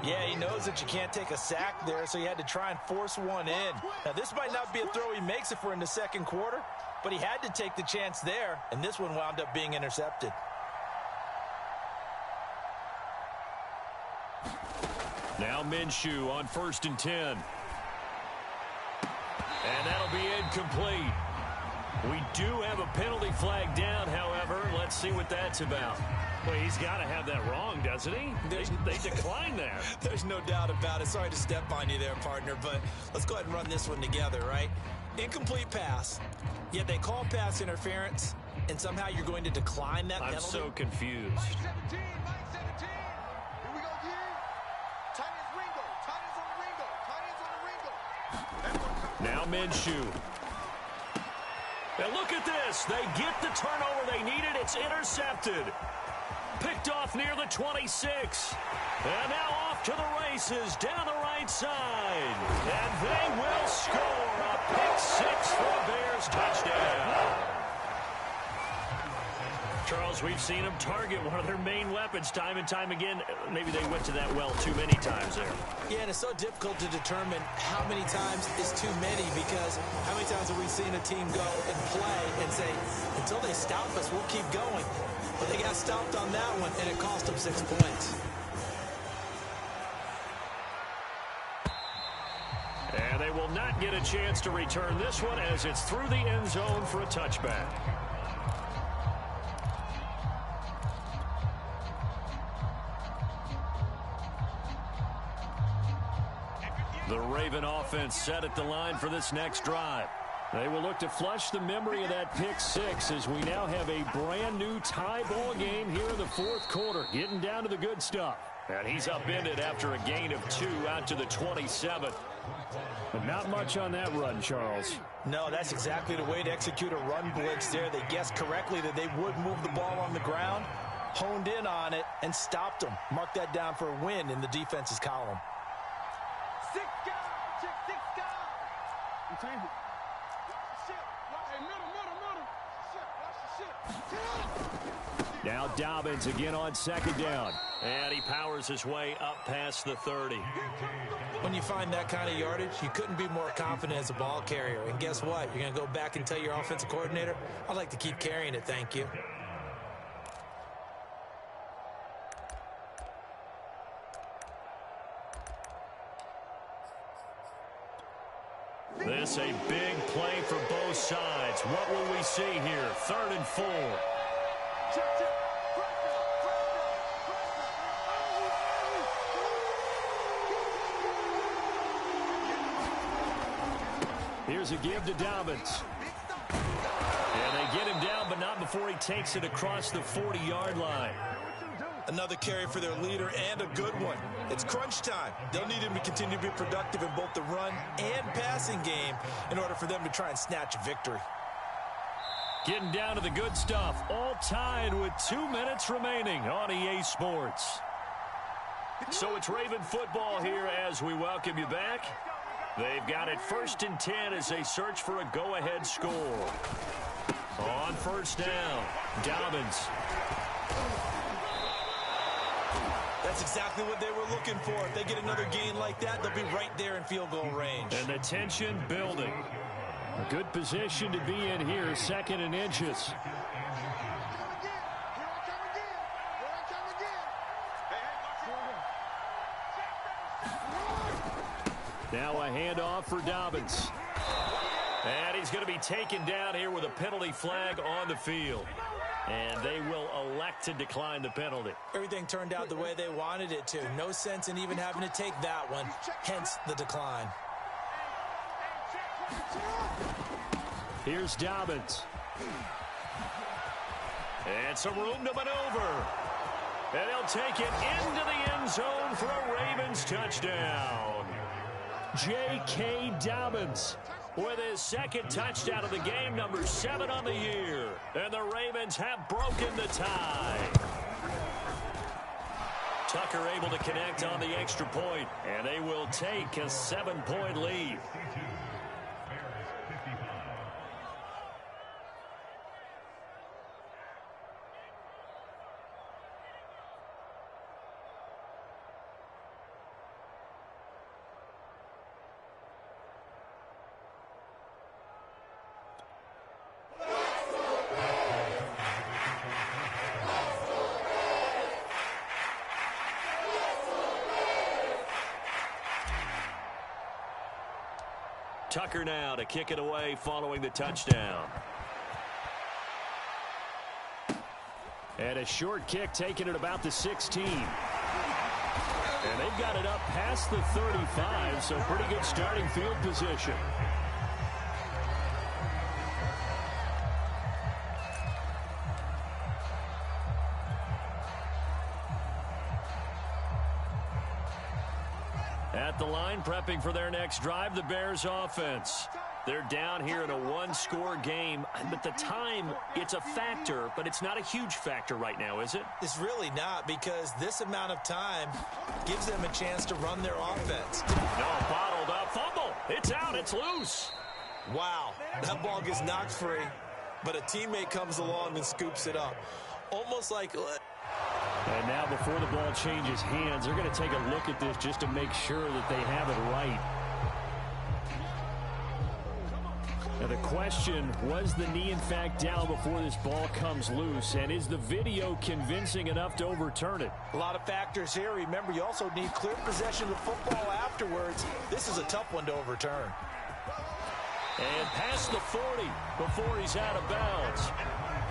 Yeah, he knows that you can't take a sack there, so he had to try and force one in. Now, this might not be a throw he makes if we're in the second quarter, but he had to take the chance there, and this one wound up being intercepted. Now Minshew on 1st and 10. And that'll be incomplete. We do have a penalty flag down, however. Let's see what that's about. Well, he's got to have that wrong, doesn't he? They declined that. There's no doubt about it. Sorry to step on you there, partner, but let's go ahead and run this one together, right? Incomplete pass, yet they call pass interference, and somehow you're going to decline that penalty? I'm so confused. Mike 17, Mike 17. Here we go again. Tight ends Ringo. Tight ends on the Ringo. Tight ends on the Ringo. Now Minshew. And look at this. They get the turnover they needed. It's intercepted. Picked off near the 26. And now off to the races down the right side. And they will score a pick-6 for a Bears touchdown. Charles, we've seen them target one of their main weapons time and time again. Maybe they went to that well too many times there. Yeah, and it's so difficult to determine how many times is too many, because how many times have we seen a team go and play and say, until they stop us, we'll keep going. But they got stopped on that one, and it cost them 6 points. And they will not get a chance to return this one as it's through the end zone for a touchback. The Raven offense set at the line for this next drive. They will look to flush the memory of that pick-6 as we now have a brand-new tie ball game here in the fourth quarter, getting down to the good stuff. And he's upended after a gain of 2 out to the 27. But not much on that run, Charles. No, that's exactly the way to execute a run blitz there. They guessed correctly that they would move the ball on the ground, honed in on it, and stopped them. Mark that down for a win in the defense's column. 6 guys. Check 6 guys. You change it. Watch the ship. Hey, middle. Watch the ship. Now Dobbins again on 2nd down. And he powers his way up past the 30. When you find that kind of yardage, you couldn't be more confident as a ball carrier. And guess what? You're going to go back and tell your offensive coordinator, I'd like to keep carrying it, thank you. This a big play for both sides. What will we see here? 3rd and 4. Here's a give to Dobbins. And they get him down, but not before he takes it across the 40-yard line. Another carry for their leader, and a good one. It's crunch time. They'll need him to continue to be productive in both the run and passing game in order for them to try and snatch a victory. Getting down to the good stuff. All tied with 2 minutes remaining on EA Sports. So it's Raven football here as we welcome you back. They've got it 1st and 10 as they search for a go-ahead score. On 1st down, Dobbins. That's exactly what they were looking for. If they get another gain like that, they'll be right there in field goal range. And the tension building. A good position to be in here, 2nd and inches. Now a handoff for Dobbins. And he's going to be taken down here with a penalty flag on the field. And they will elect to decline the penalty. Everything turned out the way they wanted it to. No sense in even having to take that one, hence the decline. Here's Dobbins. And some room to maneuver. And he'll take it into the end zone for a Ravens touchdown. J.K. Dobbins with his 2nd touchdown of the game, number 7 on the year. And the Ravens have broken the tie. Tucker able to connect on the extra point, and they will take a 7-point lead. Tucker now to kick it away following the touchdown. And a short kick taken at about the 16. And they've got it up past the 35, so pretty good starting field position. At the line, prepping for their next drive, the Bears offense. They're down here in a one-score game, but the time, it's a factor, but it's not a huge factor right now, is it? It's really not, because this amount of time gives them a chance to run their offense. No, bottled up, fumble. It's out, it's loose. Wow, that ball gets knocked free, but a teammate comes along and scoops it up. Almost like... And now before the ball changes hands, they're going to take a look at this just to make sure that they have it right. Now the question, was the knee in fact down before this ball comes loose? And is the video convincing enough to overturn it? A lot of factors here. Remember, you also need clear possession of the football afterwards. This is a tough one to overturn. And past the 40 before he's out of bounds.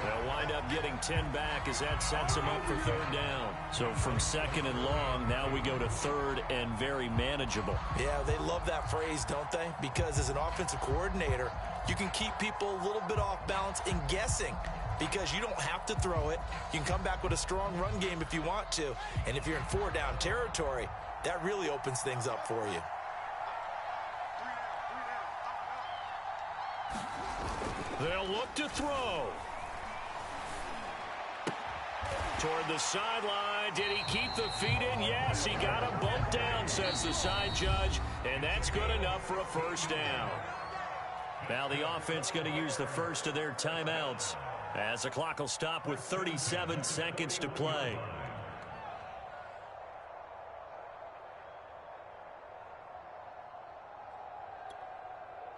They'll wind up getting 10 back as that sets him up for third down. So from second and long, now we go to third and very manageable. Yeah, they love that phrase, don't they? Because as an offensive coordinator, you can keep people a little bit off balance and guessing because you don't have to throw it. You can come back with a strong run game if you want to. And if you're in four-down territory, that really opens things up for you. They'll look to throw. Toward the sideline. Did he keep the feet in? Yes, he got them both down, says the side judge. And that's good enough for a first down. Now the offense going to use the first of their timeouts as the clock will stop with 37 seconds to play.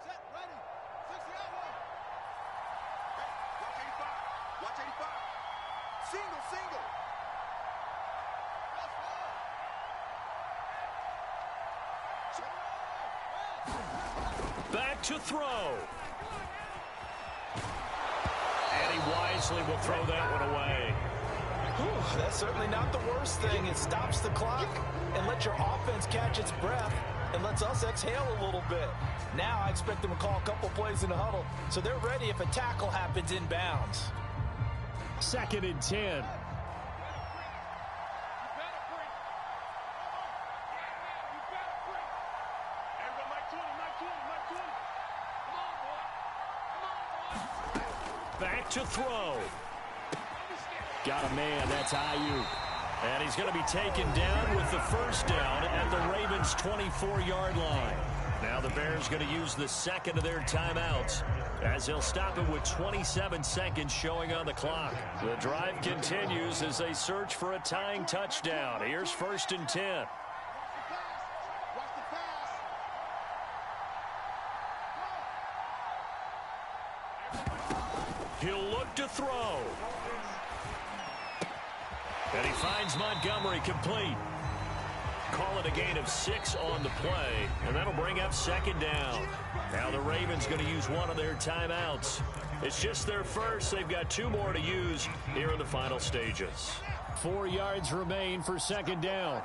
Set, ready. 60 out one. Watch 85. Watch 85. Single, single. Back to throw. And he wisely will throw that one away. Whew, that's certainly not the worst thing. It stops the clock and lets your offense catch its breath and lets us exhale a little bit. Now I expect them to call a couple plays in the huddle so they're ready if a tackle happens inbounds. Second and 10. Back to throw. Got a man, that's Ayuk. And he's going to be taken down with the first down at the Ravens' 24-yard line. Now the Bears going to use the second of their timeouts as they'll stop it with 27 seconds showing on the clock. The drive continues as they search for a tying touchdown. Here's first and 10. He'll look to throw. And he finds Montgomery complete. Call it a gain of 6 on the play, and that'll bring up second down. Now the Ravens going to use one of their timeouts. It's just their first. They've got 2 more to use here in the final stages. 4 yards remain for second down.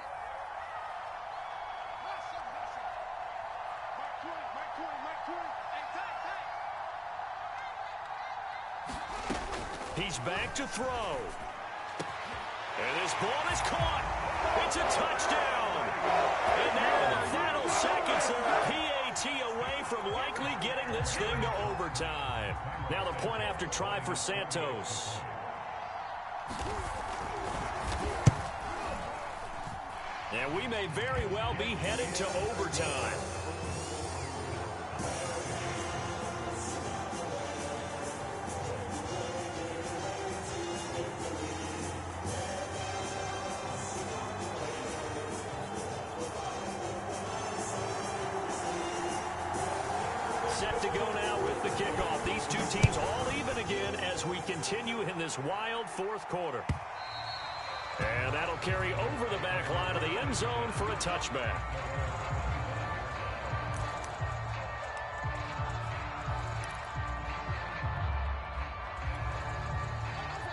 He's back to throw. And this ball is caught. It's a touchdown. And now in the final seconds, they're a PAT away from likely getting this thing to overtime. Now the point after try for Santos. And we may very well be headed to overtime. Set to go now with the kickoff. These two teams all even again as we continue in this wild fourth quarter. And that'll carry over the back line of the end zone for a touchback.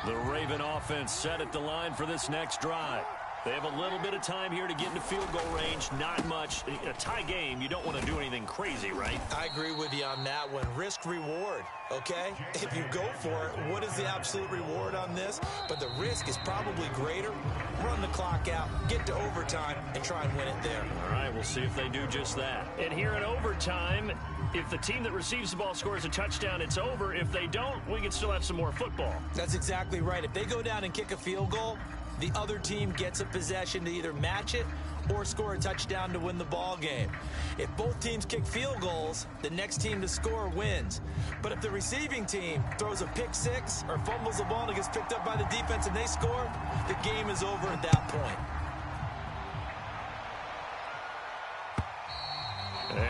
The Raven offense set at the line for this next drive. They have a little bit of time here to get into field goal range. Not much. A tie game, you don't want to do anything crazy, right? I agree with you on that one. Risk-reward, okay? If you go for it, what is the absolute reward on this? But the risk is probably greater. Run the clock out, get to overtime, and try and win it there. All right, we'll see if they do just that. And here in overtime, if the team that receives the ball scores a touchdown, it's over. If they don't, we can still have some more football. That's exactly right. If they go down and kick a field goal, the other team gets a possession to either match it or score a touchdown to win the ball game. If both teams kick field goals, the next team to score wins. But if the receiving team throws a pick six or fumbles the ball and it gets picked up by the defense and they score, the game is over at that point.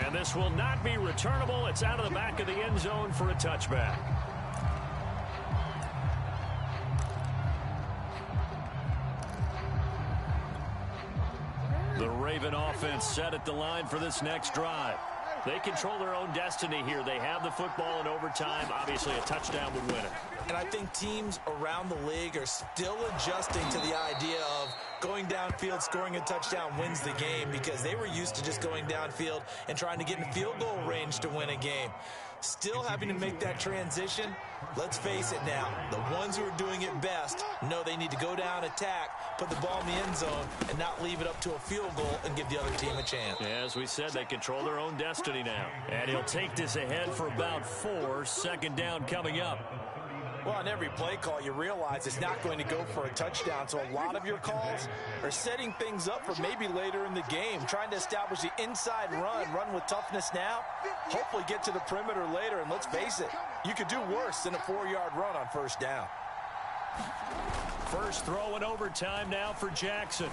And this will not be returnable. It's out of the back of the end zone for a touchback. The Raven offense set at the line for this next drive. They control their own destiny here. They have the football in overtime. Obviously, a touchdown would win it. And I think teams around the league are still adjusting to the idea of going downfield, scoring a touchdown wins the game, because they were used to just going downfield and trying to get in field goal range to win a game. Still having to make that transition. Let's face it now, the ones who are doing it best know they need to go down, attack, put the ball in the end zone, and not leave it up to a field goal and give the other team a chance. Yeah, as we said, they control their own destiny now. And he'll take this ahead for about 4. Second down coming up. Well, on every play call, you realize it's not going to go for a touchdown, so a lot of your calls are setting things up for maybe later in the game, trying to establish the inside run with toughness now, hopefully get to the perimeter later, and let's face it, you could do worse than a 4-yard run on first down. First throw in overtime now for Jackson.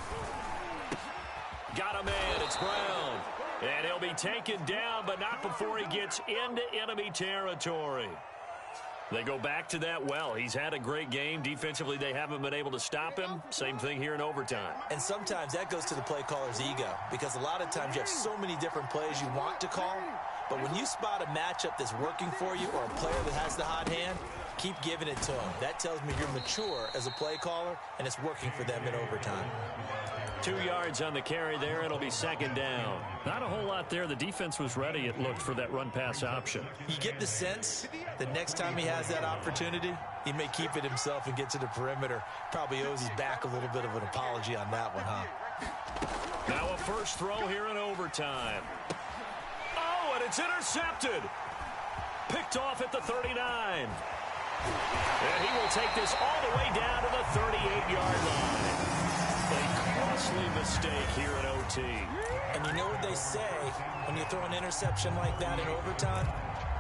Got a man, it's Brown. And he'll be taken down, but not before he gets into enemy territory. They go back to that well. He's had a great game. Defensively, they haven't been able to stop him. Same thing here in overtime. And sometimes that goes to the play caller's ego, because a lot of times you have so many different plays you want to call, but when you spot a matchup that's working for you or a player that has the hot hand, keep giving it to him. That tells me you're mature as a play caller, and it's working for them in overtime. 2 yards on the carry there. It'll be second down. Not a whole lot there. The defense was ready, it looked, for that run-pass option. You get the sense that next time he has that opportunity, he may keep it himself and get to the perimeter. Probably owes his back a little bit of an apology on that one, huh? Now a first throw here in overtime. Oh, and it's intercepted. Picked off at the 39. And he will take this all the way down to the 38-yard line. A costly mistake here in OT. And you know what they say, when you throw an interception like that in overtime,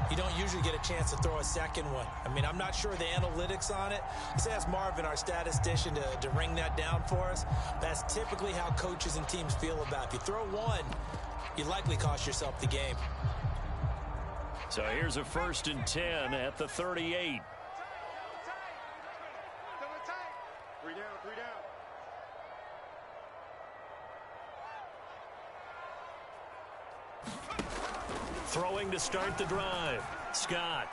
you don't usually get a chance to throw a second one. I mean, I'm not sure the analytics on it. Let's ask Marvin, our statistician, to ring that down for us. That's typically how coaches and teams feel about it. If you throw one, you likely cost yourself the game. So here's a 1st and 10 at the 38. Three down, 3 down. Throwing to start the drive. Scott.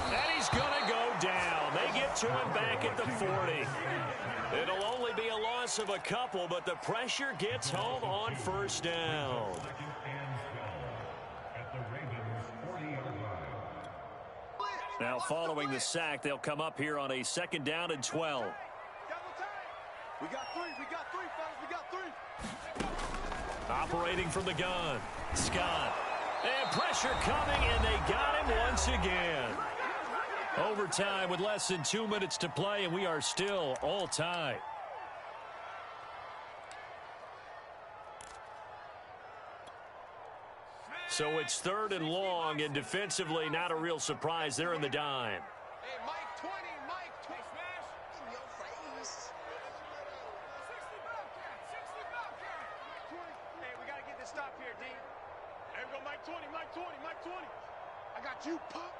And he's going to go down. They get to him back at the 40. It'll only be a loss of a couple, but the pressure gets home on first down. Now following the sack, they'll come up here on a 2nd down and 12. We got 3, fellas, we got 3. Operating from the gun, Scott. And pressure coming, and they got him once again. Overtime with less than 2 minutes to play, and we are still all tied. So it's 3rd and long, and defensively not a real surprise. They're in the dime. Hey, Mike 20, Mike 20. Smash. In your face. 60 Bobcat, 60 Bobcat. Mike 20. Hey, we got to get this stop here, D. Hey, we go Mike 20, Mike 20, Mike 20. I got you, punk.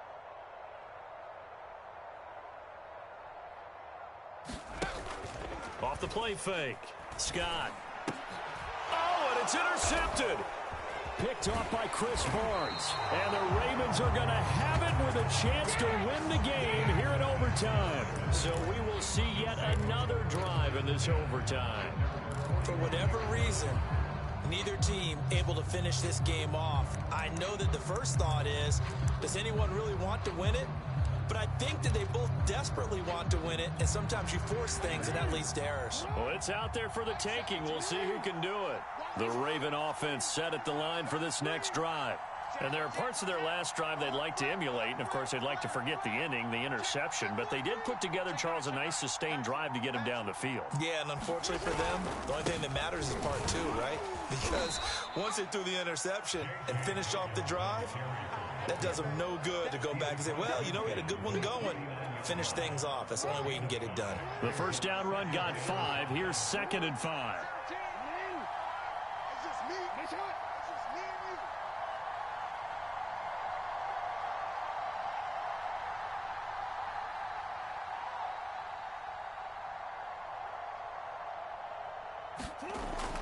Off the play fake. Scott. Oh, and it's intercepted. Picked off by Chris Barnes. And the Ravens are going to have it with a chance to win the game here in overtime. So we will see yet another drive in this overtime. For whatever reason, neither team able to finish this game off. I know that the first thought is, does anyone really want to win it? But I think that they both desperately want to win it, and sometimes you force things, and that leads to errors. Well, it's out there for the taking. We'll see who can do it. The Raven offense set at the line for this next drive. And there are parts of their last drive they'd like to emulate, and, of course, they'd like to forget the inning, the interception. But they did put together, Charles, a nice sustained drive to get him down the field. Yeah, and unfortunately for them, the only thing that matters is part 2, right? Because once they threw the interception and finished off the drive, that does them no good to go back and say, well, you know, we had a good one going. Finish things off. That's the only way you can get it done. The first down run got 5. Here's 2nd and 5. It's just me. It's just me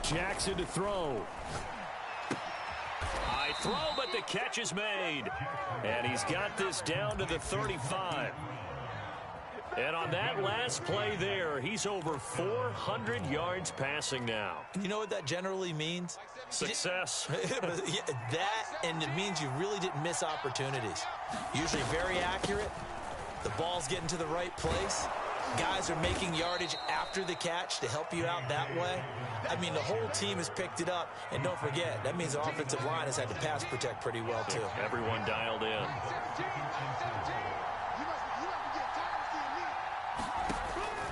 and you. Jackson to throw. High throw, but the catch is made. And he's got this down to the 35. And on that last play there, he's over 400 yards passing now. You know what that generally means? Success. That, and it means you really didn't miss opportunities. Usually very accurate. The ball's getting to the right place. Guys are making yardage after the catch to help you out that way. I mean, the whole team has picked it up. And don't forget, that means the offensive line has had to pass protect pretty well, too. Everyone dialed in.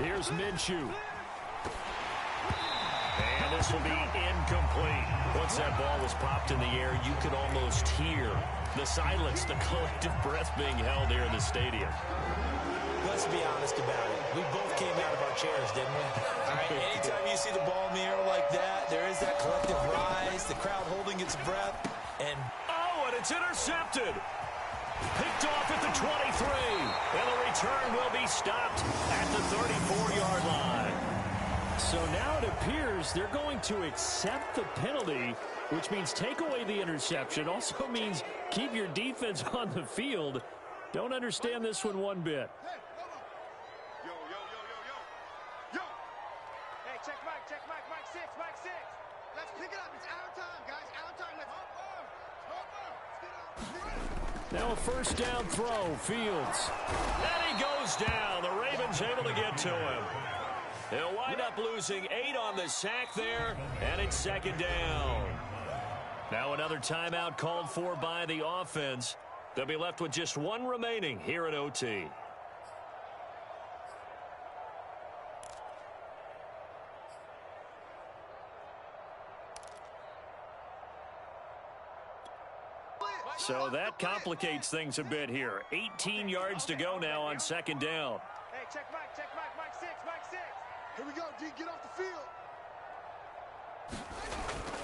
Here's Minshew. And this will be incomplete. Once that ball was popped in the air, you could almost hear the silence, the collective breath being held here in the stadium. Let's be honest about it. We both came out of our chairs, didn't we? All right, anytime you see the ball in the air like that, there is that collective rise, the crowd holding its breath, and... Oh, and it's intercepted. Picked off at the 23. And the return will be stopped at the 34-yard line. So now it appears they're going to accept the penalty, which means take away the interception. Also means keep your defense on the field. Don't understand this one bit. Hey, check Mike, Mike 6, Mike 6. Let's pick it up. It's our time, guys. Our time. Let's Now a first down throw, Fields. And he goes down. The Ravens able to get to him. They'll wind up losing 8 on the sack there, and it's 2nd down. Now another timeout called for by the offense. They'll be left with just 1 remaining here at OT. So that complicates things a bit here. 18 yards to go now on 2nd down. Hey, check Mike, Mike 6, Mike 6. Here we go, D, get off the field.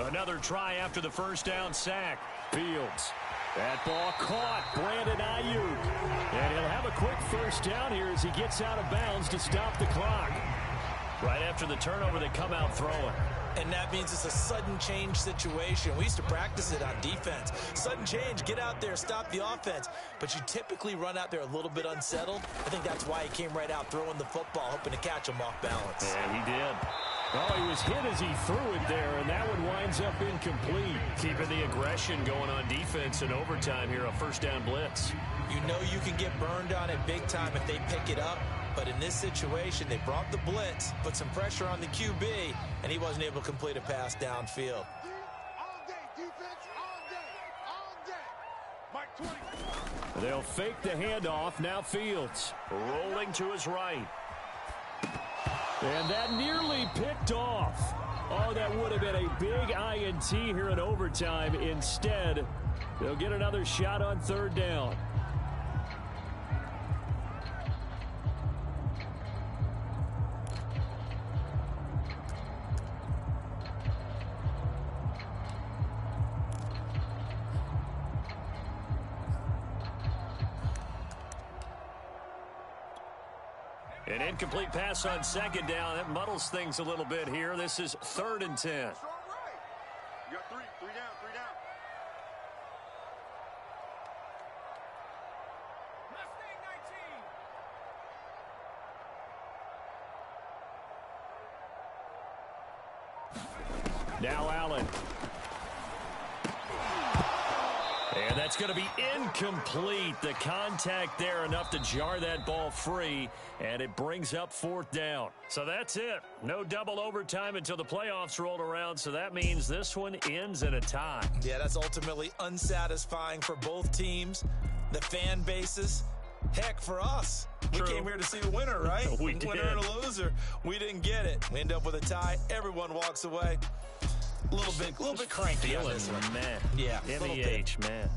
Another try after the first down sack. Fields. That ball caught. Brandon Ayuk. And he'll have a quick first down here as he gets out of bounds to stop the clock. Right after the turnover, they come out throwing. And that means it's a sudden change situation. We used to practice it on defense. Sudden change, get out there, stop the offense. But you typically run out there a little bit unsettled. I think that's why he came right out throwing the football, hoping to catch him off balance. And he did. Oh, he was hit as he threw it there, and that one winds up incomplete. Keeping the aggression going on defense in overtime here, a first down blitz. You know you can get burned on it big time if they pick it up. But in this situation, they brought the blitz, put some pressure on the QB, and he wasn't able to complete a pass downfield. All day, defense, all day. Mike 20. They'll fake the handoff. Now Fields. Rolling to his right. And that nearly picked off. Oh, that would have been a big INT here in overtime. Instead, they'll get another shot on third down. An incomplete pass on second down. That muddles things a little bit here. This is 3rd and 10. You got three down. Mustang 19. Now Allen. And that's going to be incomplete. The contact there enough to jar that ball free, and it brings up 4th down. So that's it. No double overtime until the playoffs roll around, so that means this one ends in a tie. Yeah, that's ultimately unsatisfying for both teams, the fan bases. Heck, for us. True. We came here to see the winner, right? We did. Winner and a loser. We didn't get it. We end up with a tie. Everyone walks away. A little bit cranky on this one. Man. Yeah, MEH, man.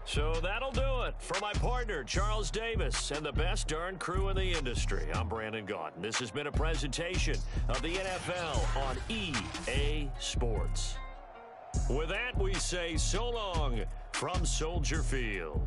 So that'll do it. For my partner, Charles Davis, and the best darn crew in the industry, I'm Brandon Gaudin. This has been a presentation of the NFL on EA Sports. With that, we say so long from Soldier Field.